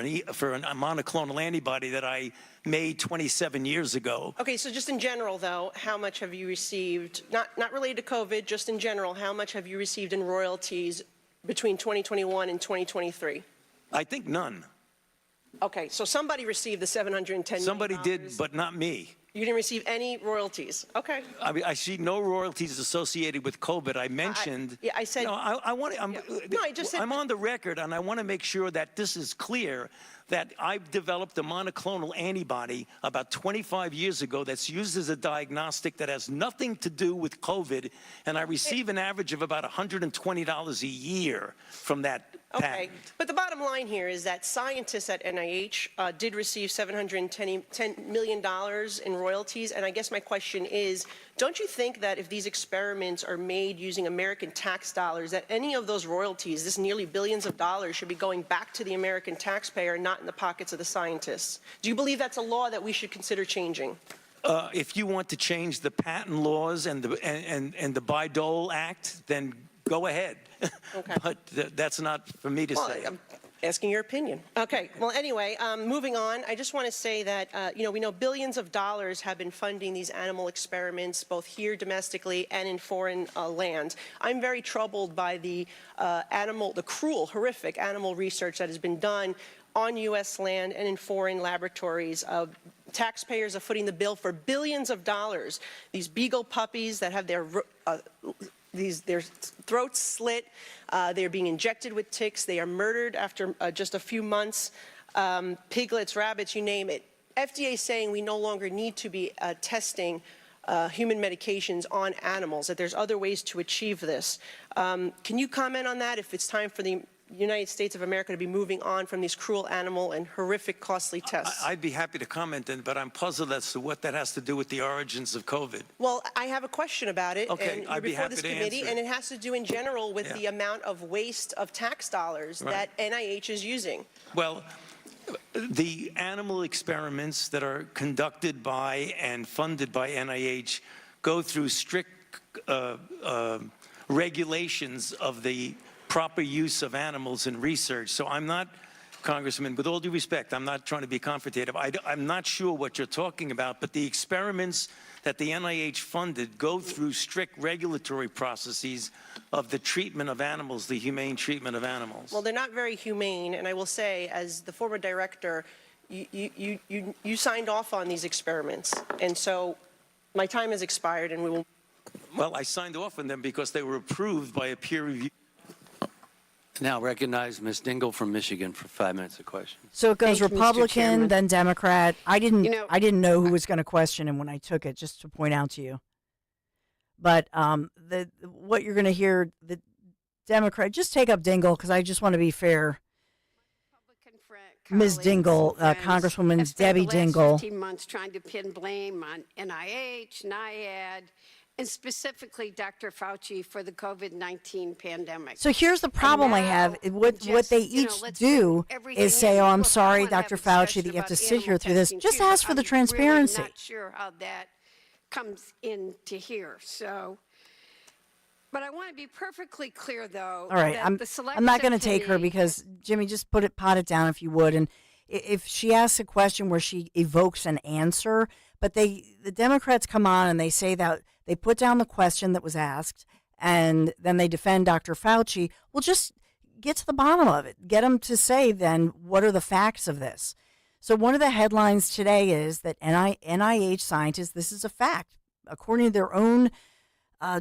a monoclonal antibody that I made 27 years ago. Okay, so just in general, though, how much have you received, not related to COVID, just in general, how much have you received in royalties between 2021 and 2023? I think none. Okay, so somebody received the $710 million. Somebody did, but not me. You didn't receive any royalties. Okay. I mean, I see no royalties associated with COVID. I mentioned. I said. No, I want to. No, I just said. I'm on the record, and I want to make sure that this is clear. That I've developed a monoclonal antibody about 25 years ago that's used as a diagnostic that has nothing to do with COVID, and I receive an average of about $120 a year from that patent. But the bottom line here is that scientists at NIH did receive $710 million in royalties, and I guess my question is, don't you think that if these experiments are made using American tax dollars, that any of those royalties, this nearly billions of dollars, should be going back to the American taxpayer, not in the pockets of the scientists? Do you believe that's a law that we should consider changing? If you want to change the patent laws and the Bayh-Dole Act, then go ahead. Okay. But that's not for me to say. I'm asking your opinion. Okay. Well, anyway, moving on, I just want to say that, we know billions of dollars have been funding these animal experiments, both here domestically and in foreign lands. I'm very troubled by the cruel, horrific animal research that has been done on U.S. land and in foreign laboratories. Taxpayers are footing the bill for billions of dollars. These beagle puppies that have their throats slit, they're being injected with ticks, they are murdered after just a few months, piglets, rabbits, you name it. FDA is saying we no longer need to be testing human medications on animals, that there's other ways to achieve this. Can you comment on that, if it's time for the United States of America to be moving on from these cruel animal and horrific costly tests? I'd be happy to comment, but I'm puzzled as to what that has to do with the origins of COVID. Well, I have a question about it. Okay, and I'd be before happy this to committee, answer and it has to do in general with the amount of waste of tax dollars that NIH is using. Well, the animal experiments that are conducted by and funded by NIH go through strict regulations of the proper use of animals in research. So I'm not, Congressman, with all due respect, I'm not trying to be confrontative. I'm not sure what you're talking about, but the experiments that the NIH funded go through strict regulatory processes of the treatment of animals, the humane treatment of animals. Well, they're not very humane, and I will say, as the former director, you signed off on these experiments, and so my time has expired, and we will. Well, I signed off on them because they were approved by a peer review. Now recognize Ms. Dingell from Michigan for 5 minutes of questions. So it goes Republican, then Democrat. I didn't know who was going to question him when I took it, just to point out to you. But what you're going to hear, the Democrat, just take up Dingell, because I just want to be fair. Ms. Dingell, Congresswoman Debbie Dingell. 15 months trying to pin blame on NIH, NIAID, and specifically Dr. Fauci for the COVID-19 pandemic. So here's the problem I have. What they each do is say, oh, I'm sorry, Dr. Fauci, that you have to sit here through this. Just ask for the transparency. I'm really not sure how that comes into here. So But I want to be perfectly clear, though. All right, that I'm the I'm not going to selection take her committee- because Jimmy, just pot it down if you would. And if she asks a question where she evokes an answer, but the Democrats come on and they say that they put down the question that was asked, and then they defend Dr. Fauci. Well, just get to the bottom of it. Get them to say then what are the facts of this. So one of the headlines today is that NIH scientists, this is a fact, according to their own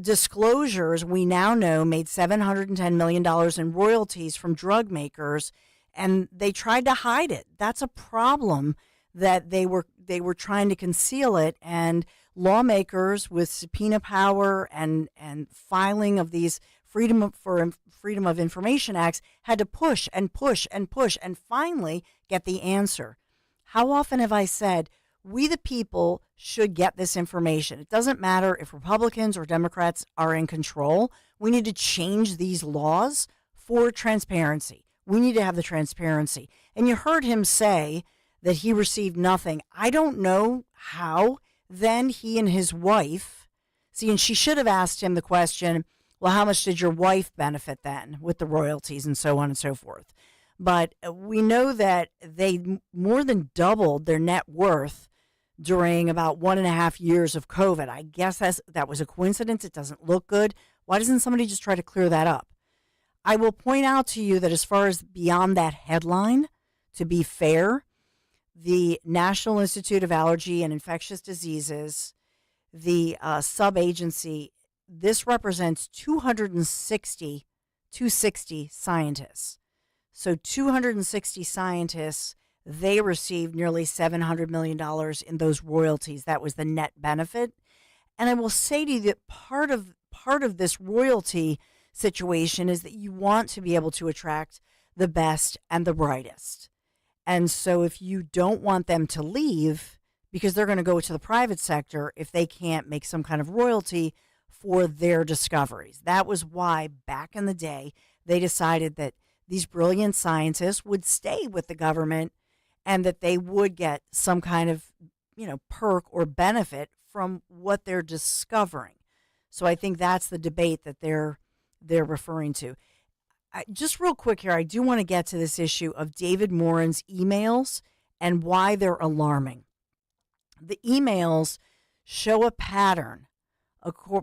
disclosures, we now know made $710 million in royalties from drug makers, and they tried to hide it. That's a problem, that they were trying to conceal it, and lawmakers with subpoena power and filing of these Freedom of Information Acts had to push and push and push and finally get the answer. How often have I said, we the people should get this information? It doesn't matter if Republicans or Democrats are in control. We need to change these laws for transparency. We need to have the transparency. And you heard him say that he received nothing. I don't know how then he and his wife, see, and she should have asked him the question, well, how much did your wife benefit then with the royalties and so on and so forth? But we know that they more than doubled their net worth during about 1.5 years of COVID. I guess that was a coincidence. It doesn't look good. Why doesn't somebody just try to clear that up? I will point out to you that as far as beyond that headline, to be fair, the National Institute of Allergy and Infectious Diseases, the sub-agency, this represents 260 scientists. So 260 scientists, they received nearly $700 million in those royalties. That was the net benefit. And I will say to you that part of this royalty situation is that you want to be able to attract the best and the brightest. And so if you don't want them to leave because they're going to go to the private sector if they can't make some kind of royalty for their discoveries. That was why back in the day they decided that these brilliant scientists would stay with the government and that they would get some kind of, perk or benefit from what they're discovering. So I think that's the debate that they're referring to. Just real quick here, I do want to get to this issue of David Morin's emails and why they're alarming. The emails show a pattern,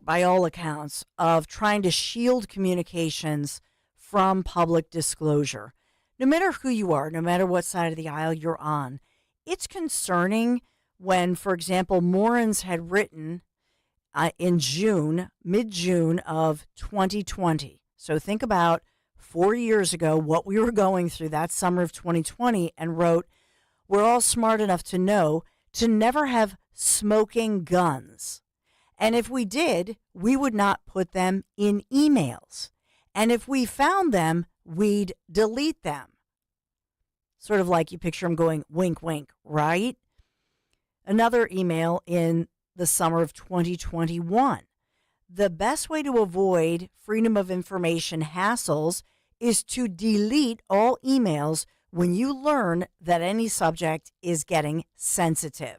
by all accounts, of trying to shield communications from public disclosure. No matter who you are, no matter what side of the aisle you're on, it's concerning when, for example, Morin's had written in mid-June of 2020. So think about 4 years ago what we were going through that summer of 2020, and wrote, we're all smart enough to know to never have smoking guns. And if we did, we would not put them in emails. And if we found them, we'd delete them. Sort of like you picture them going wink, wink, right? Another email in the summer of 2021. The best way to avoid Freedom of Information hassles is to delete all emails when you learn that any subject is getting sensitive.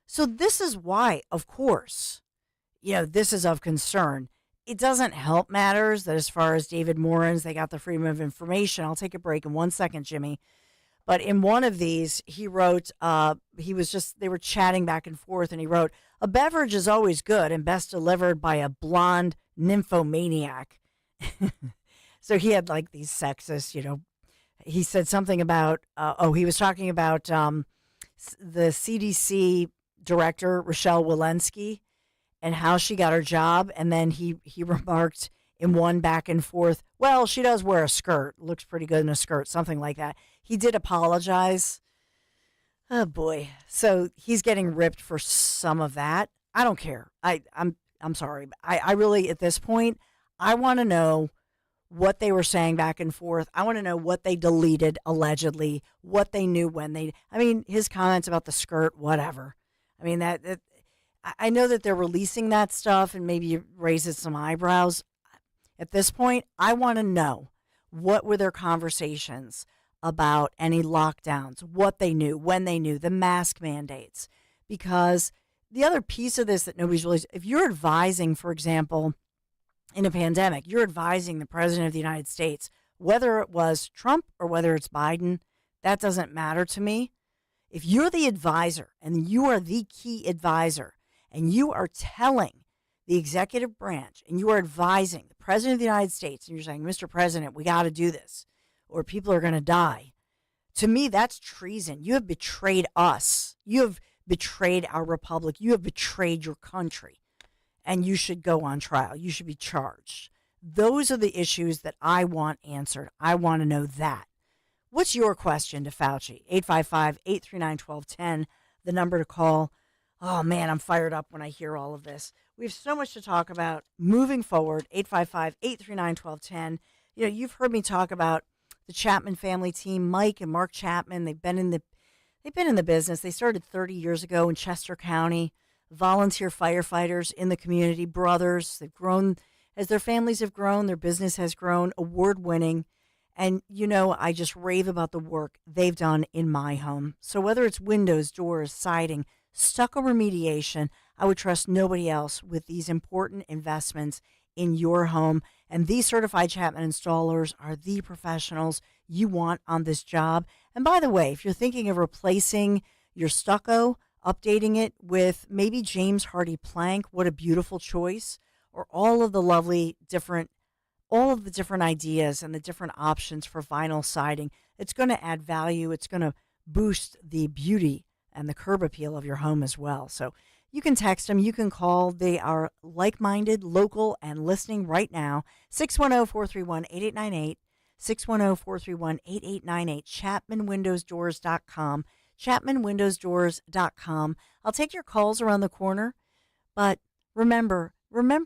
So this is why, of course, this is of concern. It doesn't help matters that as far as David Morin's, they got the Freedom of Information. I'll take a break in 1 second, Jimmy. But in one of these, he wrote, they were chatting back and forth, and he wrote, a beverage is always good and best delivered by a blonde nymphomaniac. So he had like these sexist, he said something about, he was talking about the CDC director, Rochelle Walensky, and how she got her job. And then he remarked in one back and forth, well, she does wear a skirt, looks pretty good in a skirt, something like that. He did apologize. Oh boy. So he's getting ripped for some of that. I don't care. I'm sorry. I really, at this point, I want to know what they were saying back and forth. I want to know what they deleted allegedly, what they knew when his comments about the skirt, whatever. I know that they're releasing that stuff and maybe it raises some eyebrows. At this point, I want to know what were their conversations about any lockdowns, what they knew, when they knew, the mask mandates. Because the other piece of this that nobody's really, if you're advising, for example, in a pandemic. You're advising the president of the United States, whether it was Trump or whether it's Biden. That doesn't matter to me. If you're the advisor and you are the key advisor and you are telling the executive branch and you are advising the president of the United States and you're saying, Mr. President, we got to do this or people are going to die. To me, that's treason. You have betrayed us. You have betrayed our republic. You have betrayed your country. And you should go on trial. You should be charged. Those are the issues that I want answered. I want to know that. What's your question to Fauci? 855-839-1210, the number to call. Oh, man, I'm fired up when I hear all of this. We have so much to talk about moving forward. 855-839-1210. You know, you've heard me talk about the Chapman family team, Mike and Mark Chapman. They've been in the business. They started 30 years ago in Chester County. Volunteer firefighters in the community, brothers. They've grown as their families have grown. Their business has grown, award-winning. And, you know, I just rave about the work they've done in my home. So whether it's windows, doors, siding, stucco remediation, I would trust nobody else with these important investments in your home. And these certified Chapman installers are the professionals you want on this job. And by the way, if you're thinking of replacing your stucco, updating it with maybe James Hardy plank, what a beautiful choice, or all of the different ideas and the different options for vinyl siding. It's going to add value. It's going to boost the beauty and the curb appeal of your home as well. So you can text them. You can call. They are like-minded, local, and listening right now. 610-431-8898, 610-431-8898, ChapmanWindowsDoors.com, ChapmanWindowsDoors.com. I'll take your calls around the corner, but remember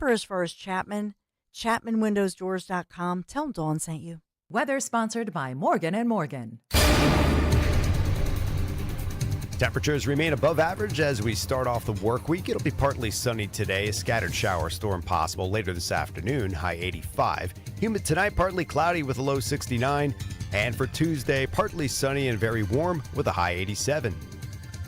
as far as Chapman, ChapmanWindowsDoors.com. Tell them Dawn sent you. Weather sponsored by Morgan & Morgan. Temperatures remain above average as we start off the work week. It'll be partly sunny today, a scattered shower storm possible later this afternoon, high 85. Humid tonight, partly cloudy with a low 69. And for Tuesday, partly sunny and very warm with a high 87.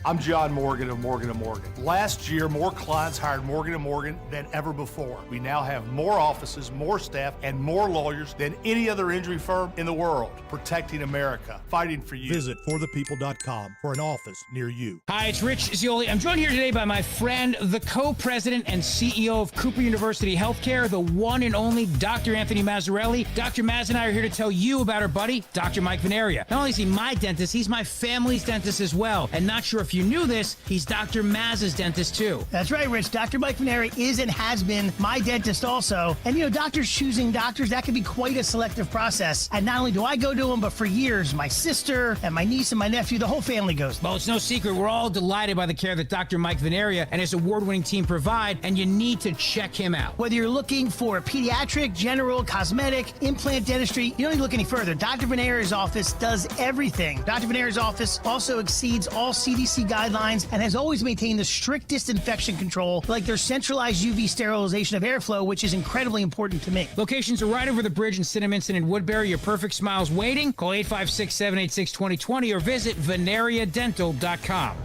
I'm John Morgan of Morgan & Morgan. Last year, more clients hired Morgan & Morgan than ever before. We now have more offices, more staff, and more lawyers than any other injury firm in the world, protecting America, fighting for you. Visit forthepeople.com for an office near you. Hi, it's Rich Zioli. I'm joined here today by my friend, the co-president and CEO of Cooper University Healthcare, the one and only Dr. Anthony Mazzarelli. Dr. Maz and I are here to tell you about our buddy, Dr. Mike Veneria. Not only is he my dentist, he's my family's dentist as well. And not sure if you knew this, he's Dr. Maz's dentist too. That's right, Rich. Dr. Mike Veneria is and has been my dentist also. And, you know, doctors choosing doctors, that can be quite a selective process. And not only do I go to him, but for years, my sister and my niece and my nephew, the whole family goes. Well, it's no secret. We're all delighted by the care that Dr. Mike Veneria and his award-winning team provide, and you need to check him out. Whether you're looking for pediatric, general, cosmetic, implant dentistry, you don't need to look any further. Dr. Veneria's office does everything. Dr. Veneria's office also exceeds all CDC guidelines and has always maintained the strictest infection control, like their centralized UV sterilization of airflow, which is incredibly important to me. Locations are right over the bridge in Cinnaminson and Woodbury. Your perfect smile's waiting. Call 856-786-2020 or visit veneriadental.com.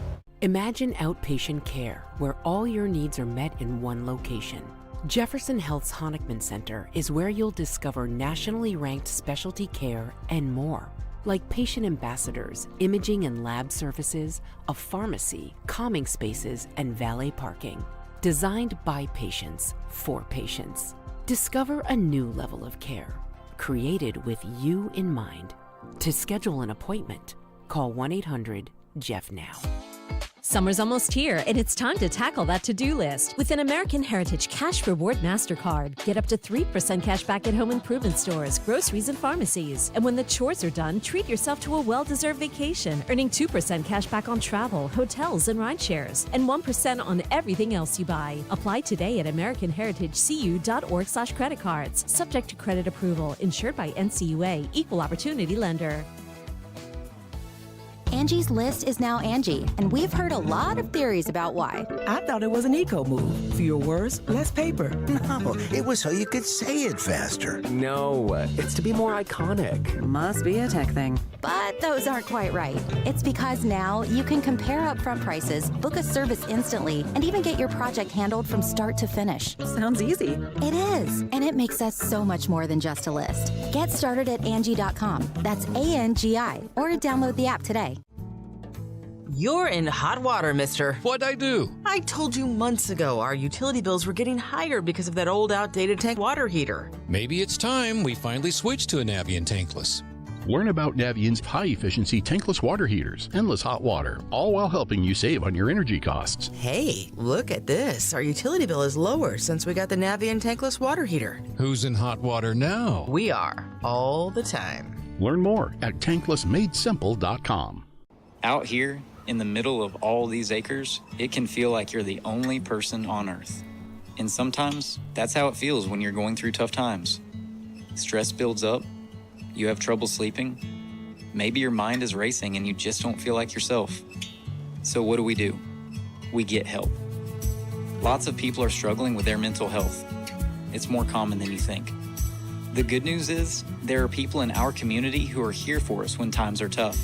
Imagine outpatient care where all your needs are met in one location. Jefferson Health's Honickman Center is where you'll discover nationally ranked specialty care and more. Like patient ambassadors, imaging and lab services, a pharmacy, calming spaces, and valet parking. Designed by patients, for patients. Discover a new level of care, created with you in mind. To schedule an appointment, call 1-800-JEFF-NOW. Summer's almost here, and it's time to tackle that to-do list. With an American Heritage Cash Reward MasterCard, get up to 3% cash back at home improvement stores, groceries, and pharmacies. And when the chores are done, treat yourself to a well-deserved vacation, earning 2% cash back on travel, hotels, and rideshares, and 1% on everything else you buy. Apply today at AmericanHeritageCU.org/credit cards. Subject to credit approval, insured by NCUA, Equal Opportunity Lender. Angie's List is now Angie, and we've heard a lot of theories about why. I thought it was an eco move. Fewer words, less paper. No, it was so you could say it faster. No, it's to be more iconic. Must be a tech thing. But those aren't quite right. It's because now you can compare upfront prices, book a service instantly, and even get your project handled from start to finish. Sounds easy. It is, and it makes us so much more than just a list. Get started at Angie.com. That's ANGI, or download the app today. You're in hot water, mister. What'd I do? I told you months ago our utility bills were getting higher because of that old outdated tank water heater. Maybe it's time we finally switch to a Navien tankless. Learn about Navient's high-efficiency tankless water heaters, endless hot water, all while helping you save on your energy costs. Hey, look at this. Our utility bill is lower since we got the Navien tankless water heater. Who's in hot water now? We are, all the time. Learn more at tanklessmadesimple.com. Out here, in the middle of all these acres, it can feel like you're the only person on Earth. And sometimes, that's how it feels when you're going through tough times. Stress builds up. You have trouble sleeping. Maybe your mind is racing and you just don't feel like yourself. So what do? We get help. Lots of people are struggling with their mental health. It's more common than you think. The good news is there are people in our community who are here for us when times are tough.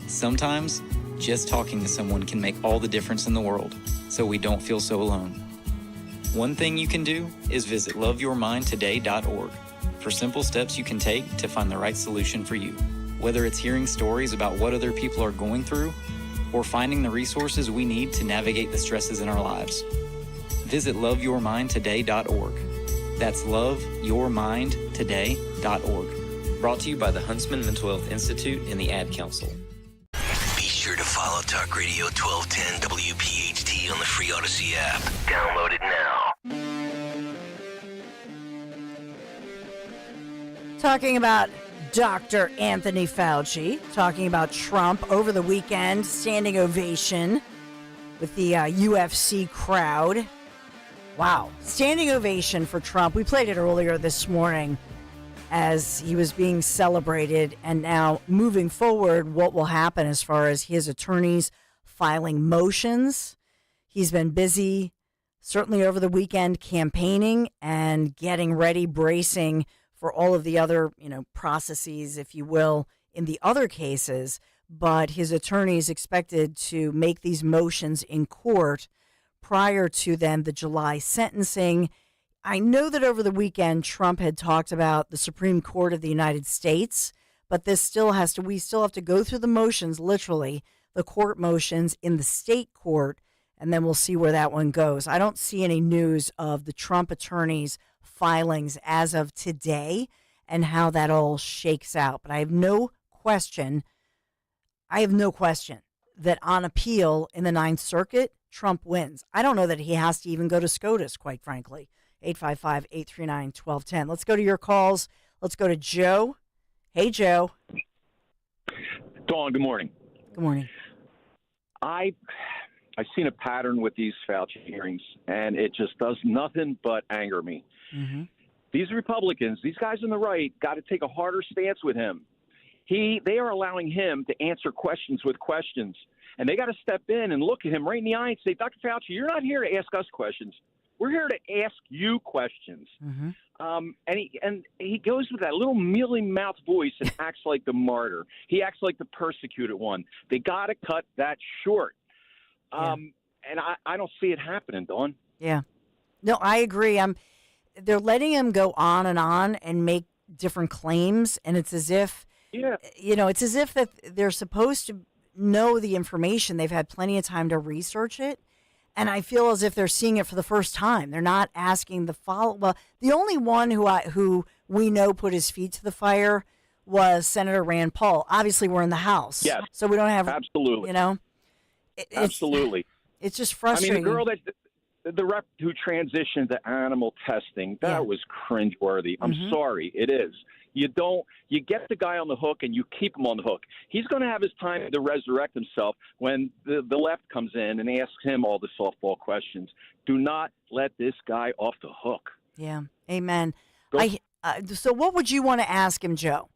Sometimes, just talking to someone can make all the difference in the world, so we don't feel so alone. One thing you can do is visit loveyourmindtoday.org for simple steps you can take to find the right solution for you. Whether it's hearing stories about what other people are going through or finding the resources we need to navigate the stresses in our lives. Visit loveyourmindtoday.org. That's loveyourmindtoday.org. Brought to you by the Huntsman Mental Health Institute and the Ad Council. Be sure to follow Talk Radio 1210 WPHT on the free Odyssey app. Download it now. Talking about Dr. Anthony Fauci, talking about Trump over the weekend, standing ovation with the UFC crowd. Wow, standing ovation for Trump. We played it earlier this morning as he was being celebrated, and now moving forward, what will happen as far as his attorneys filing motions. He's been busy, certainly over the weekend, campaigning and getting ready, bracing for all of the other, processes, if you will, in the other cases. But his attorneys expected to make these motions in court prior to then the July sentencing. I know that over the weekend, Trump had talked about the Supreme Court of the United States, but we still have to go through the motions, literally, the court motions in the state court, and then we'll see where that one goes. I don't see any news of the Trump attorneys' filings as of today and how that all shakes out. But I have no question that on appeal in the Ninth Circuit, Trump wins. I don't know that he has to even go to SCOTUS, quite frankly. 855-839-1210. Let's go to your calls. Let's go to Joe. Hey, Joe. Dawn, good morning. Good morning. I've seen a pattern with these Fauci hearings, and it just does nothing but anger me. Mm-hmm. These Republicans, these guys on the right, got to take a harder stance with him. They are allowing him to answer questions with questions, and they got to step in and look at him right in the eye and say, Dr. Fauci, you're not here to ask us questions. We're here to ask you questions. Mm-hmm. And he goes with that little mealy-mouthed voice and acts like the martyr. He acts like the persecuted one. They got to cut that short. And I don't see it happening, Dawn. Yeah. No, I agree. They're letting him go on and make different claims, and it's as if, it's as if that they're supposed to know the information. They've had plenty of time to research it, and I feel as if they're seeing it for the first time. They're not asking the follow. Well, the only one who we know put his feet to the fire was Senator Rand Paul. Obviously, we're in the House, so we don't have absolutely. Absolutely. It's just frustrating. I mean, the girl the rep who transitioned to animal testing, that was cringeworthy. I'm sorry, it is. You get the guy on the hook and you keep him on the hook. He's going to have his time to resurrect himself when the left comes in and asks him all the softball questions. Do not let this guy off the hook. Yeah, amen. So what would you want to ask him, Joe?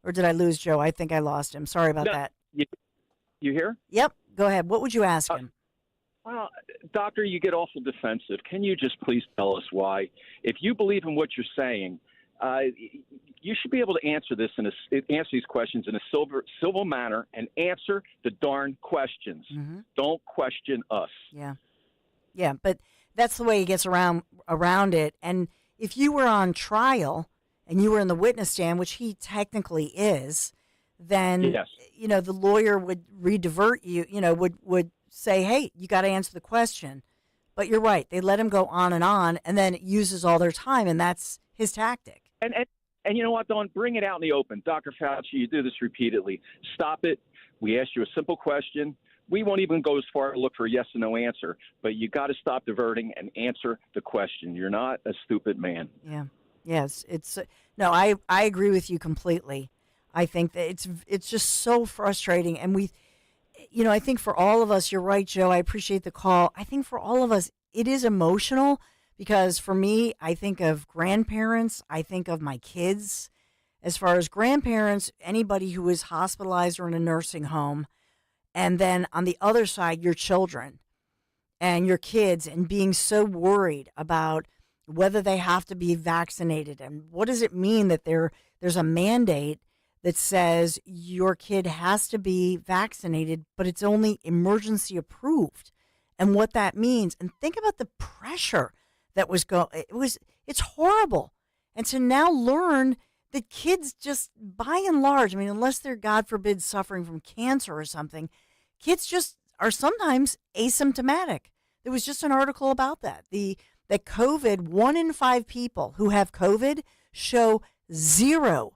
Or did I lose Joe? I think I lost him. Sorry about that. You hear? Yep. Go ahead. What would you ask him? Well, doctor, you get awful defensive. Can you just please tell us why? If you believe in what you're saying, you should be able to answer these questions in a civil manner and answer the darn questions. Mm-hmm. Don't question us. Yeah. Yeah, but that's the way he gets around it. And if you were on trial and you were in the witness stand, which he technically is, then yes. The lawyer would redivert you, would say, hey, you got to answer the question. But you're right. They let him go on, and then it uses all their time, and that's his tactic. And you know what, Dawn? Bring it out in the open. Dr. Fauci, you do this repeatedly. Stop it. We asked you a simple question. We won't even go as far to look for a yes or no answer, but you got to stop diverting and answer the question. You're not a stupid man. Yeah. Yes. No, I agree with you completely. I think that it's just so frustrating. And I think for all of us, you're right, Joe, I appreciate the call. I think for all of us, it is emotional because for me, I think of grandparents. I think of my kids. As far as grandparents, anybody who is hospitalized or in a nursing home. And then on the other side, your children and your kids and being so worried about whether they have to be vaccinated. And what does it mean that there's a mandate that says your kid has to be vaccinated, but it's only emergency approved, and what that means. And think about the pressure that was it's horrible. And to now learn that kids just, by and large, I mean, unless they're, God forbid, suffering from cancer or something, kids just are sometimes asymptomatic. There was just an article about that. That COVID, 1 in 5 people who have COVID show 0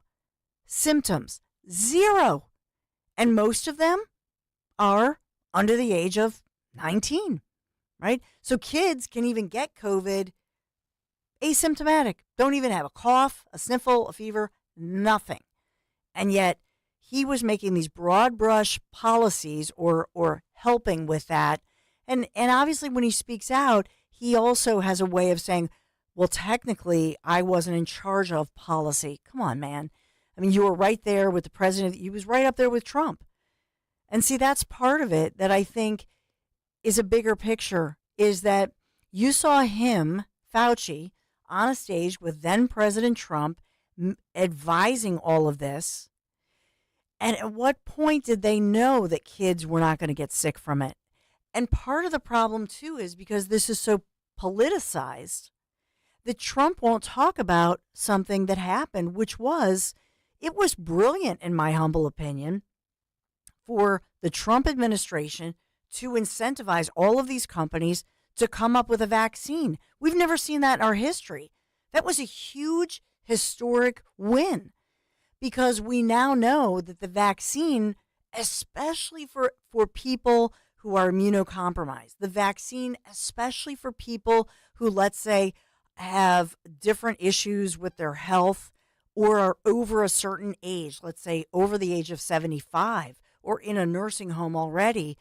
symptoms, 0. And most of them are under the age of 19, right? So kids can even get COVID asymptomatic, don't even have a cough, a sniffle, a fever, nothing. And yet he was making these broad brush policies or helping with that. And obviously when he speaks out, he also has a way of saying, well, technically, I wasn't in charge of policy. Come on, man. I mean, you were right there with the president. He was right up there with Trump. And see, that's part of it that I think is a bigger picture, is that you saw him, Fauci, on a stage with then President Trump advising all of this. And at what point did they know that kids were not going to get sick from it? And part of the problem, too, is because this is so politicized that Trump won't talk about something that happened, which was, it was brilliant, in my humble opinion, for the Trump administration to incentivize all of these companies to come up with a vaccine. We've never seen that in our history. That was a huge historic win because we now know that the vaccine, especially for people who are immunocompromised, the vaccine, especially for people who, let's say, have different issues with their health or are over a certain age, let's say over the age of 75 or in a nursing home already,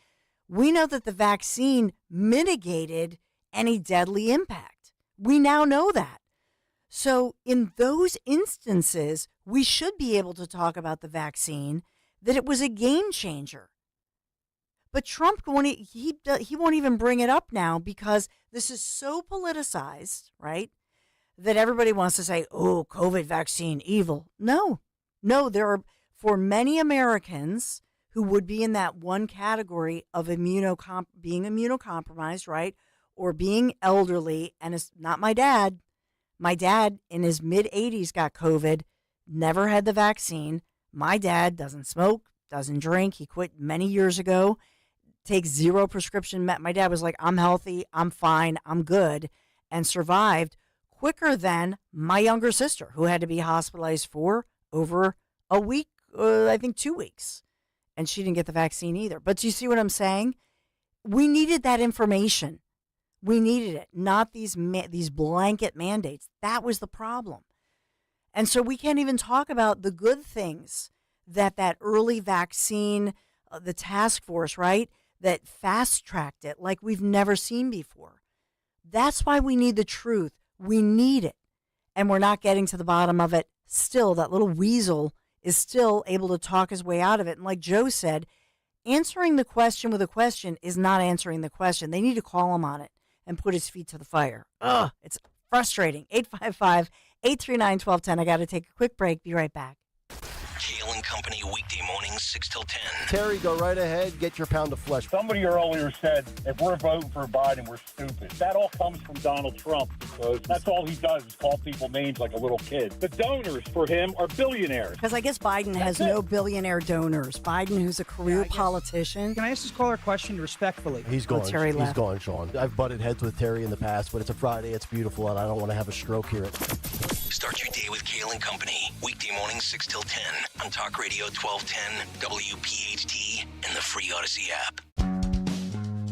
we know that the vaccine mitigated any deadly impact. We now know that. So in those instances, we should be able to talk about the vaccine, that it was a game changer. But Trump, he won't even bring it up now because this is so politicized, right, that everybody wants to say, oh, COVID vaccine, evil. No, there are, for many Americans who would be in that one category of being immunocompromised, right, or being elderly, and it's not my dad. My dad in his mid-80s got COVID, never had the vaccine. My dad doesn't smoke, doesn't drink. He quit many years ago, takes 0 prescription med. My dad was like, I'm healthy, I'm fine, I'm good, and survived quicker than my younger sister, who had to be hospitalized for over a week, I think 2 weeks. And she didn't get the vaccine either. But do you see what I'm saying? We needed that information. We needed it, not these blanket mandates. That was the problem. And so we can't even talk about the good things that early vaccine, the task force, right, that fast-tracked it like we've never seen before. That's why we need the truth. We need it. And we're not getting to the bottom of it still. That little weasel is still able to talk his way out of it. And like Joe said, answering the question with a question is not answering the question. They need to call him on it and put his feet to the fire. Ugh, it's frustrating. 855-839-1210. I got to take a quick break. Be right back. Kale and Company weekday mornings 6 till 10. Terry, go right ahead. Get your pound of flesh. Somebody earlier said if we're voting for Biden, we're stupid. That all comes from Donald Trump because that's all he does is call people names like a little kid. The donors for him are billionaires. Because I guess Biden has no billionaire donors. Biden, who's a career politician. Can I ask this caller a question respectfully? He's gone. Terry He's left. gone, Sean. I've butted heads with Terry in the past, but it's a Friday. It's beautiful, and I don't want to have a stroke here. Start your day with Kale and Company weekday mornings 6 till 10 on Talk Radio 1210, WPHT, and the free Odyssey app.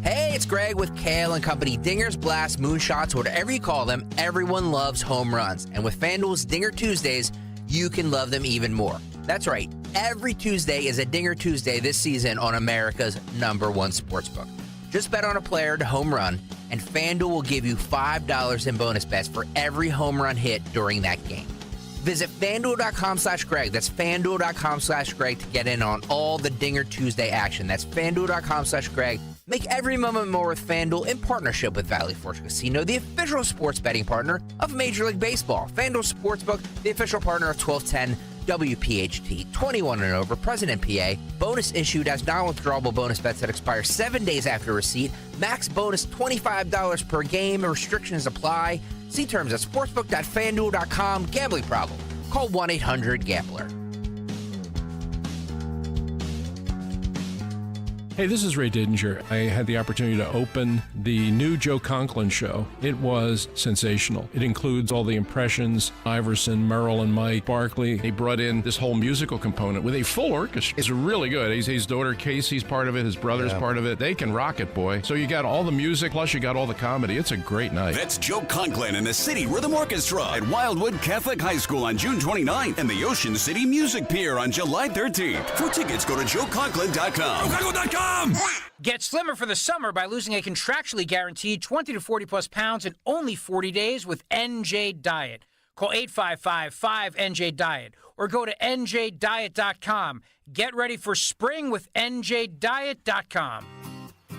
Hey, it's Greg with Kale and Company. Dingers, blasts, moonshots, whatever you call them, everyone loves home runs. And with FanDuel's Dinger Tuesdays, you can love them even more. That's right. Every Tuesday is a Dinger Tuesday this season on America's #1 sportsbook. Just bet on a player to home run, and FanDuel will give you $5 in bonus bets for every home run hit during that game. Visit FanDuel.com/Greg. That's FanDuel.com/Greg to get in on all the Dinger Tuesday action. That's FanDuel.com/Greg. Make every moment more with FanDuel in partnership with Valley Forge Casino, the official sports betting partner of Major League Baseball. FanDuel Sportsbook, the official partner of 1210 WPHT, 21 and over, present in PA. Bonus issued as non-withdrawable bonus bets that expire 7 days after receipt. Max bonus $25 per game. Restrictions apply. See terms at sportsbook.fanduel.com. Gambling problem? Call 1-800-GAMBLER. Hey, this is Ray Didinger. I had the opportunity to open the new Joe Conklin show. It was sensational. It includes all the impressions, Iverson, Merrill, and Mike Barkley. He brought in this whole musical component with a full orchestra. It's really good. His daughter Casey's part of it. His brother's part of it. They can rock it, boy. So you got all the music, plus you got all the comedy. It's a great night. That's Joe Conklin and the City Rhythm Orchestra at Wildwood Catholic High School on June 29th and the Ocean City Music Pier on July 13th. For tickets, go to joeconklin.com. JoeConklin.com. Get slimmer for the summer by losing a contractually guaranteed 20 to 40 plus pounds in only 40 days with NJ Diet. Call 855-5NJ-DIET or go to njdiet.com. Get ready for spring with njdiet.com.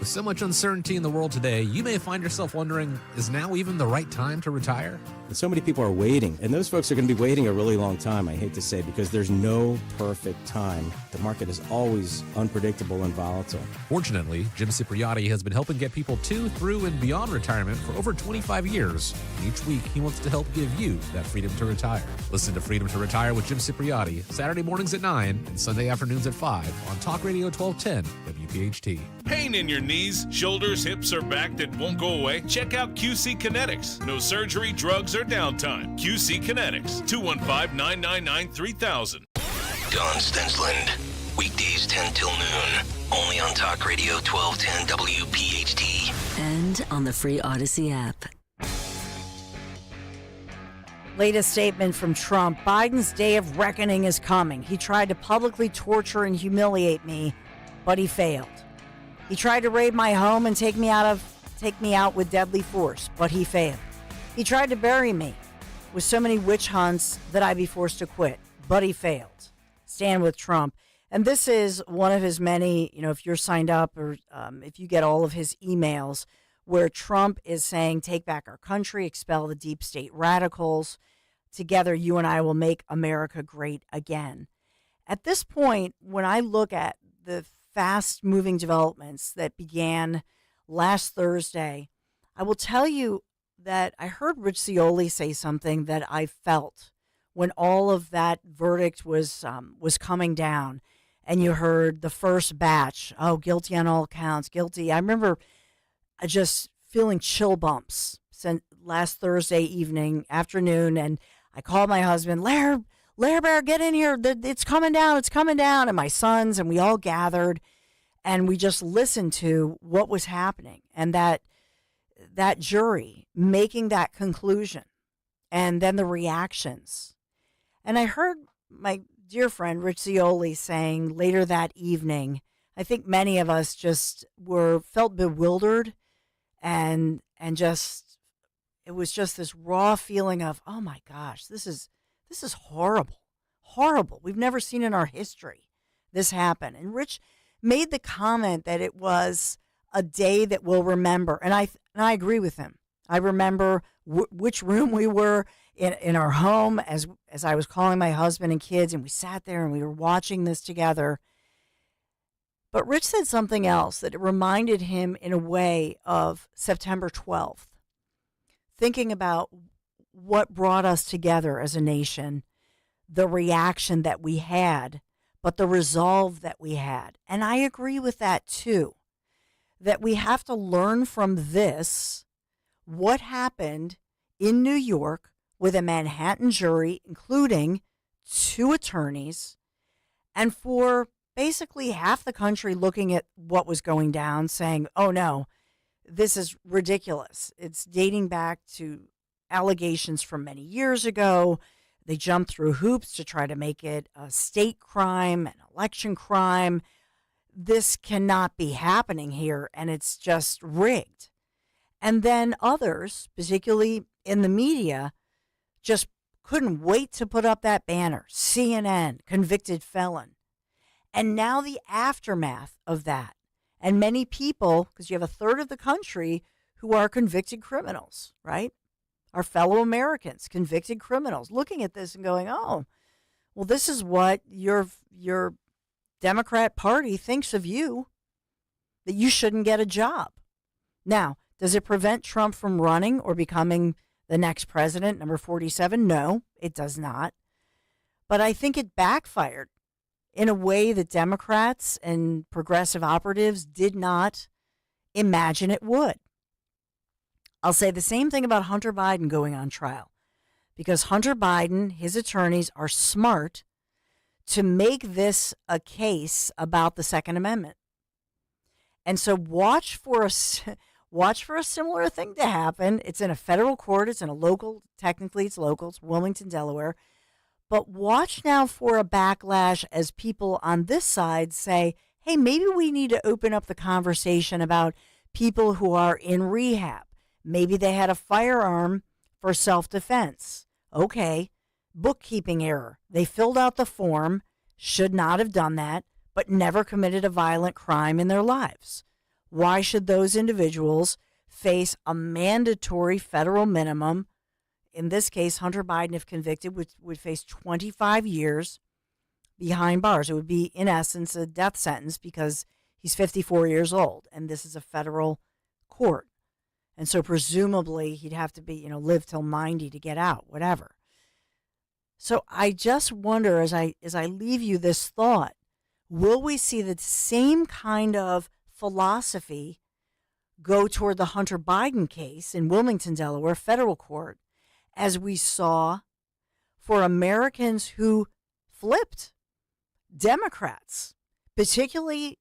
With so much uncertainty in the world today, you may find yourself wondering, is now even the right time to retire? And so many people are waiting, and those folks are going to be waiting a really long time, I hate to say, because there's no perfect time. The market is always unpredictable and volatile. Fortunately, Jim Cipriotti has been helping get people to, through, and beyond retirement for over 25 years. And each week, he wants to help give you that freedom to retire. Listen to Freedom to Retire with Jim Cipriotti, Saturday mornings at 9 and Sunday afternoons at 5 on Talk Radio 1210 WPHT. Pain in your knees, shoulders, hips, or back that won't go away? Check out QC Kinetics. No surgery, drugs, or downtime. QC Kinetics, 215-999-3000. Don Stensland, weekdays 10 till noon, only on Talk Radio 1210 WPHT. And on the free Odyssey app. Latest statement from Trump. Biden's day of reckoning is coming. He tried to publicly torture and humiliate me, but he failed. He tried to raid my home and take me out with deadly force, but he failed. He tried to bury me with so many witch hunts that I'd be forced to quit, but he failed. Stand with Trump. And this is one of his many, if you're signed up or if you get all of his emails where Trump is saying, take back our country, expel the deep state radicals. Together, you and I will make America great again. At this point, when I look at the fast-moving developments that began last Thursday, I will tell you that I heard Rich Scioli say something that I felt when all of that verdict was coming down, and you heard the first batch, guilty on all counts, guilty. I remember just feeling chill bumps since last Thursday afternoon, and I called my husband, Lair Bear, get in here. It's coming down. And my sons, and we all gathered, and we just listened to what was happening, and that jury making that conclusion, and then the reactions. And I heard my dear friend Rich Scioli saying later that evening, I think many of us just felt bewildered, and just it was just this raw feeling of, oh my gosh, this is horrible. We've never seen in our history this happen. And Rich made the comment that it was a day that we'll remember. And I agree with him. I remember which room we were in our home as I was calling my husband and kids, and we sat there and we were watching this together. But Rich said something else that it reminded him in a way of September 12th, thinking about what brought us together as a nation, the reaction that we had, but the resolve that we had. And I agree with that too, that we have to learn from this, what happened in New York with a Manhattan jury, including 2 attorneys, and for basically half the country looking at what was going down, saying, oh no, this is ridiculous. It's dating back to allegations from many years ago. They jumped through hoops to try to make it a state crime, an election crime. This cannot be happening here, and it's just rigged. And then others, particularly in the media, just couldn't wait to put up that banner, CNN, convicted felon. And now the aftermath of that. And many people, because you have a third of the country who are convicted criminals, right? Our fellow Americans, convicted criminals, looking at this and going, oh, well, this is what your Democrat Party thinks of you, that you shouldn't get a job. Now, does it prevent Trump from running or becoming the next president, number 47? No, it does not. But I think it backfired in a way that Democrats and progressive operatives did not imagine it would. I'll say the same thing about Hunter Biden going on trial, because Hunter Biden, his attorneys are smart to make this a case about the Second Amendment. And so watch for a similar thing to happen. It's in a federal court. It's in a local, technically it's local. It's Wilmington, Delaware. But watch now for a backlash as people on this side say, hey, maybe we need to open up the conversation about people who are in rehab. Maybe they had a firearm for self-defense. Okay, bookkeeping error. They filled out the form, should not have done that, but never committed a violent crime in their lives. Why should those individuals face a mandatory federal minimum? In this case, Hunter Biden, if convicted, would face 25 years behind bars. It would be, in essence, a death sentence because he's 54 years old, and this is a federal court. And so presumably he'd have to be, live till 90 to get out, whatever. So I just wonder, as I leave you this thought, will we see the same kind of philosophy go toward the Hunter Biden case in Wilmington, Delaware, federal court, as we saw for Americans who flipped Democrats, particularly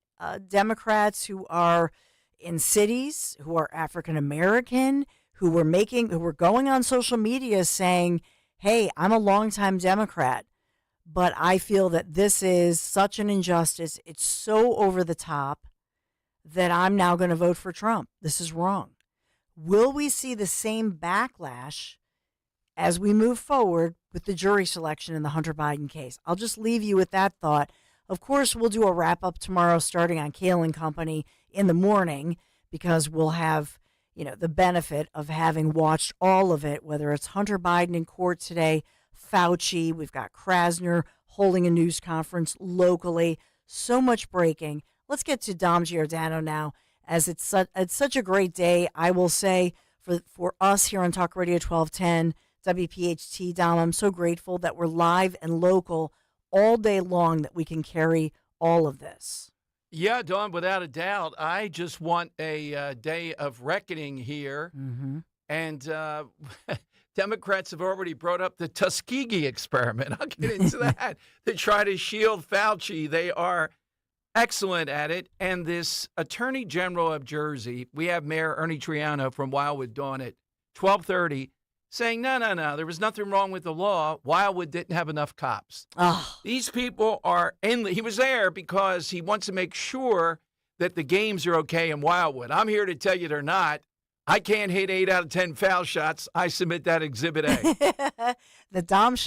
Democrats who are in cities, who are African American, who were going on social media saying, hey, I'm a longtime Democrat, but I feel that this is such an injustice. It's so over the top that I'm now going to vote for Trump. This is wrong. Will we see the same backlash as we move forward with the jury selection in the Hunter Biden case? I'll just leave you with that thought. Of course, we'll do a wrap-up tomorrow starting on Kale and Company in the morning, because we'll have, the benefit of having watched all of it, whether it's Hunter Biden in court today, Fauci, we've got Krasner holding a news conference locally, so much breaking. Let's get to Dom Giordano now, as it's such a great day, I will say, for us here on Talk Radio 1210, WPHT. Dom, I'm so grateful that we're live and local all day long, that we can carry all of this. Yeah, Dawn, without a doubt. I just want a day of reckoning here. Mm-hmm. And Democrats have already brought up the Tuskegee experiment. I'll get into that. To try to shield Fauci. They are excellent at it. And this Attorney General of Jersey, we have Mayor Ernie Triano from Wildwood Dawn at 12:30, saying, no, there was nothing wrong with the law. Wildwood didn't have enough cops. Oh. These people are he was there because he wants to make sure that the games are okay in Wildwood. I'm here to tell you they're not. I can't hit 8 out of 10 foul shots. I submit that Exhibit A. The Dom Show.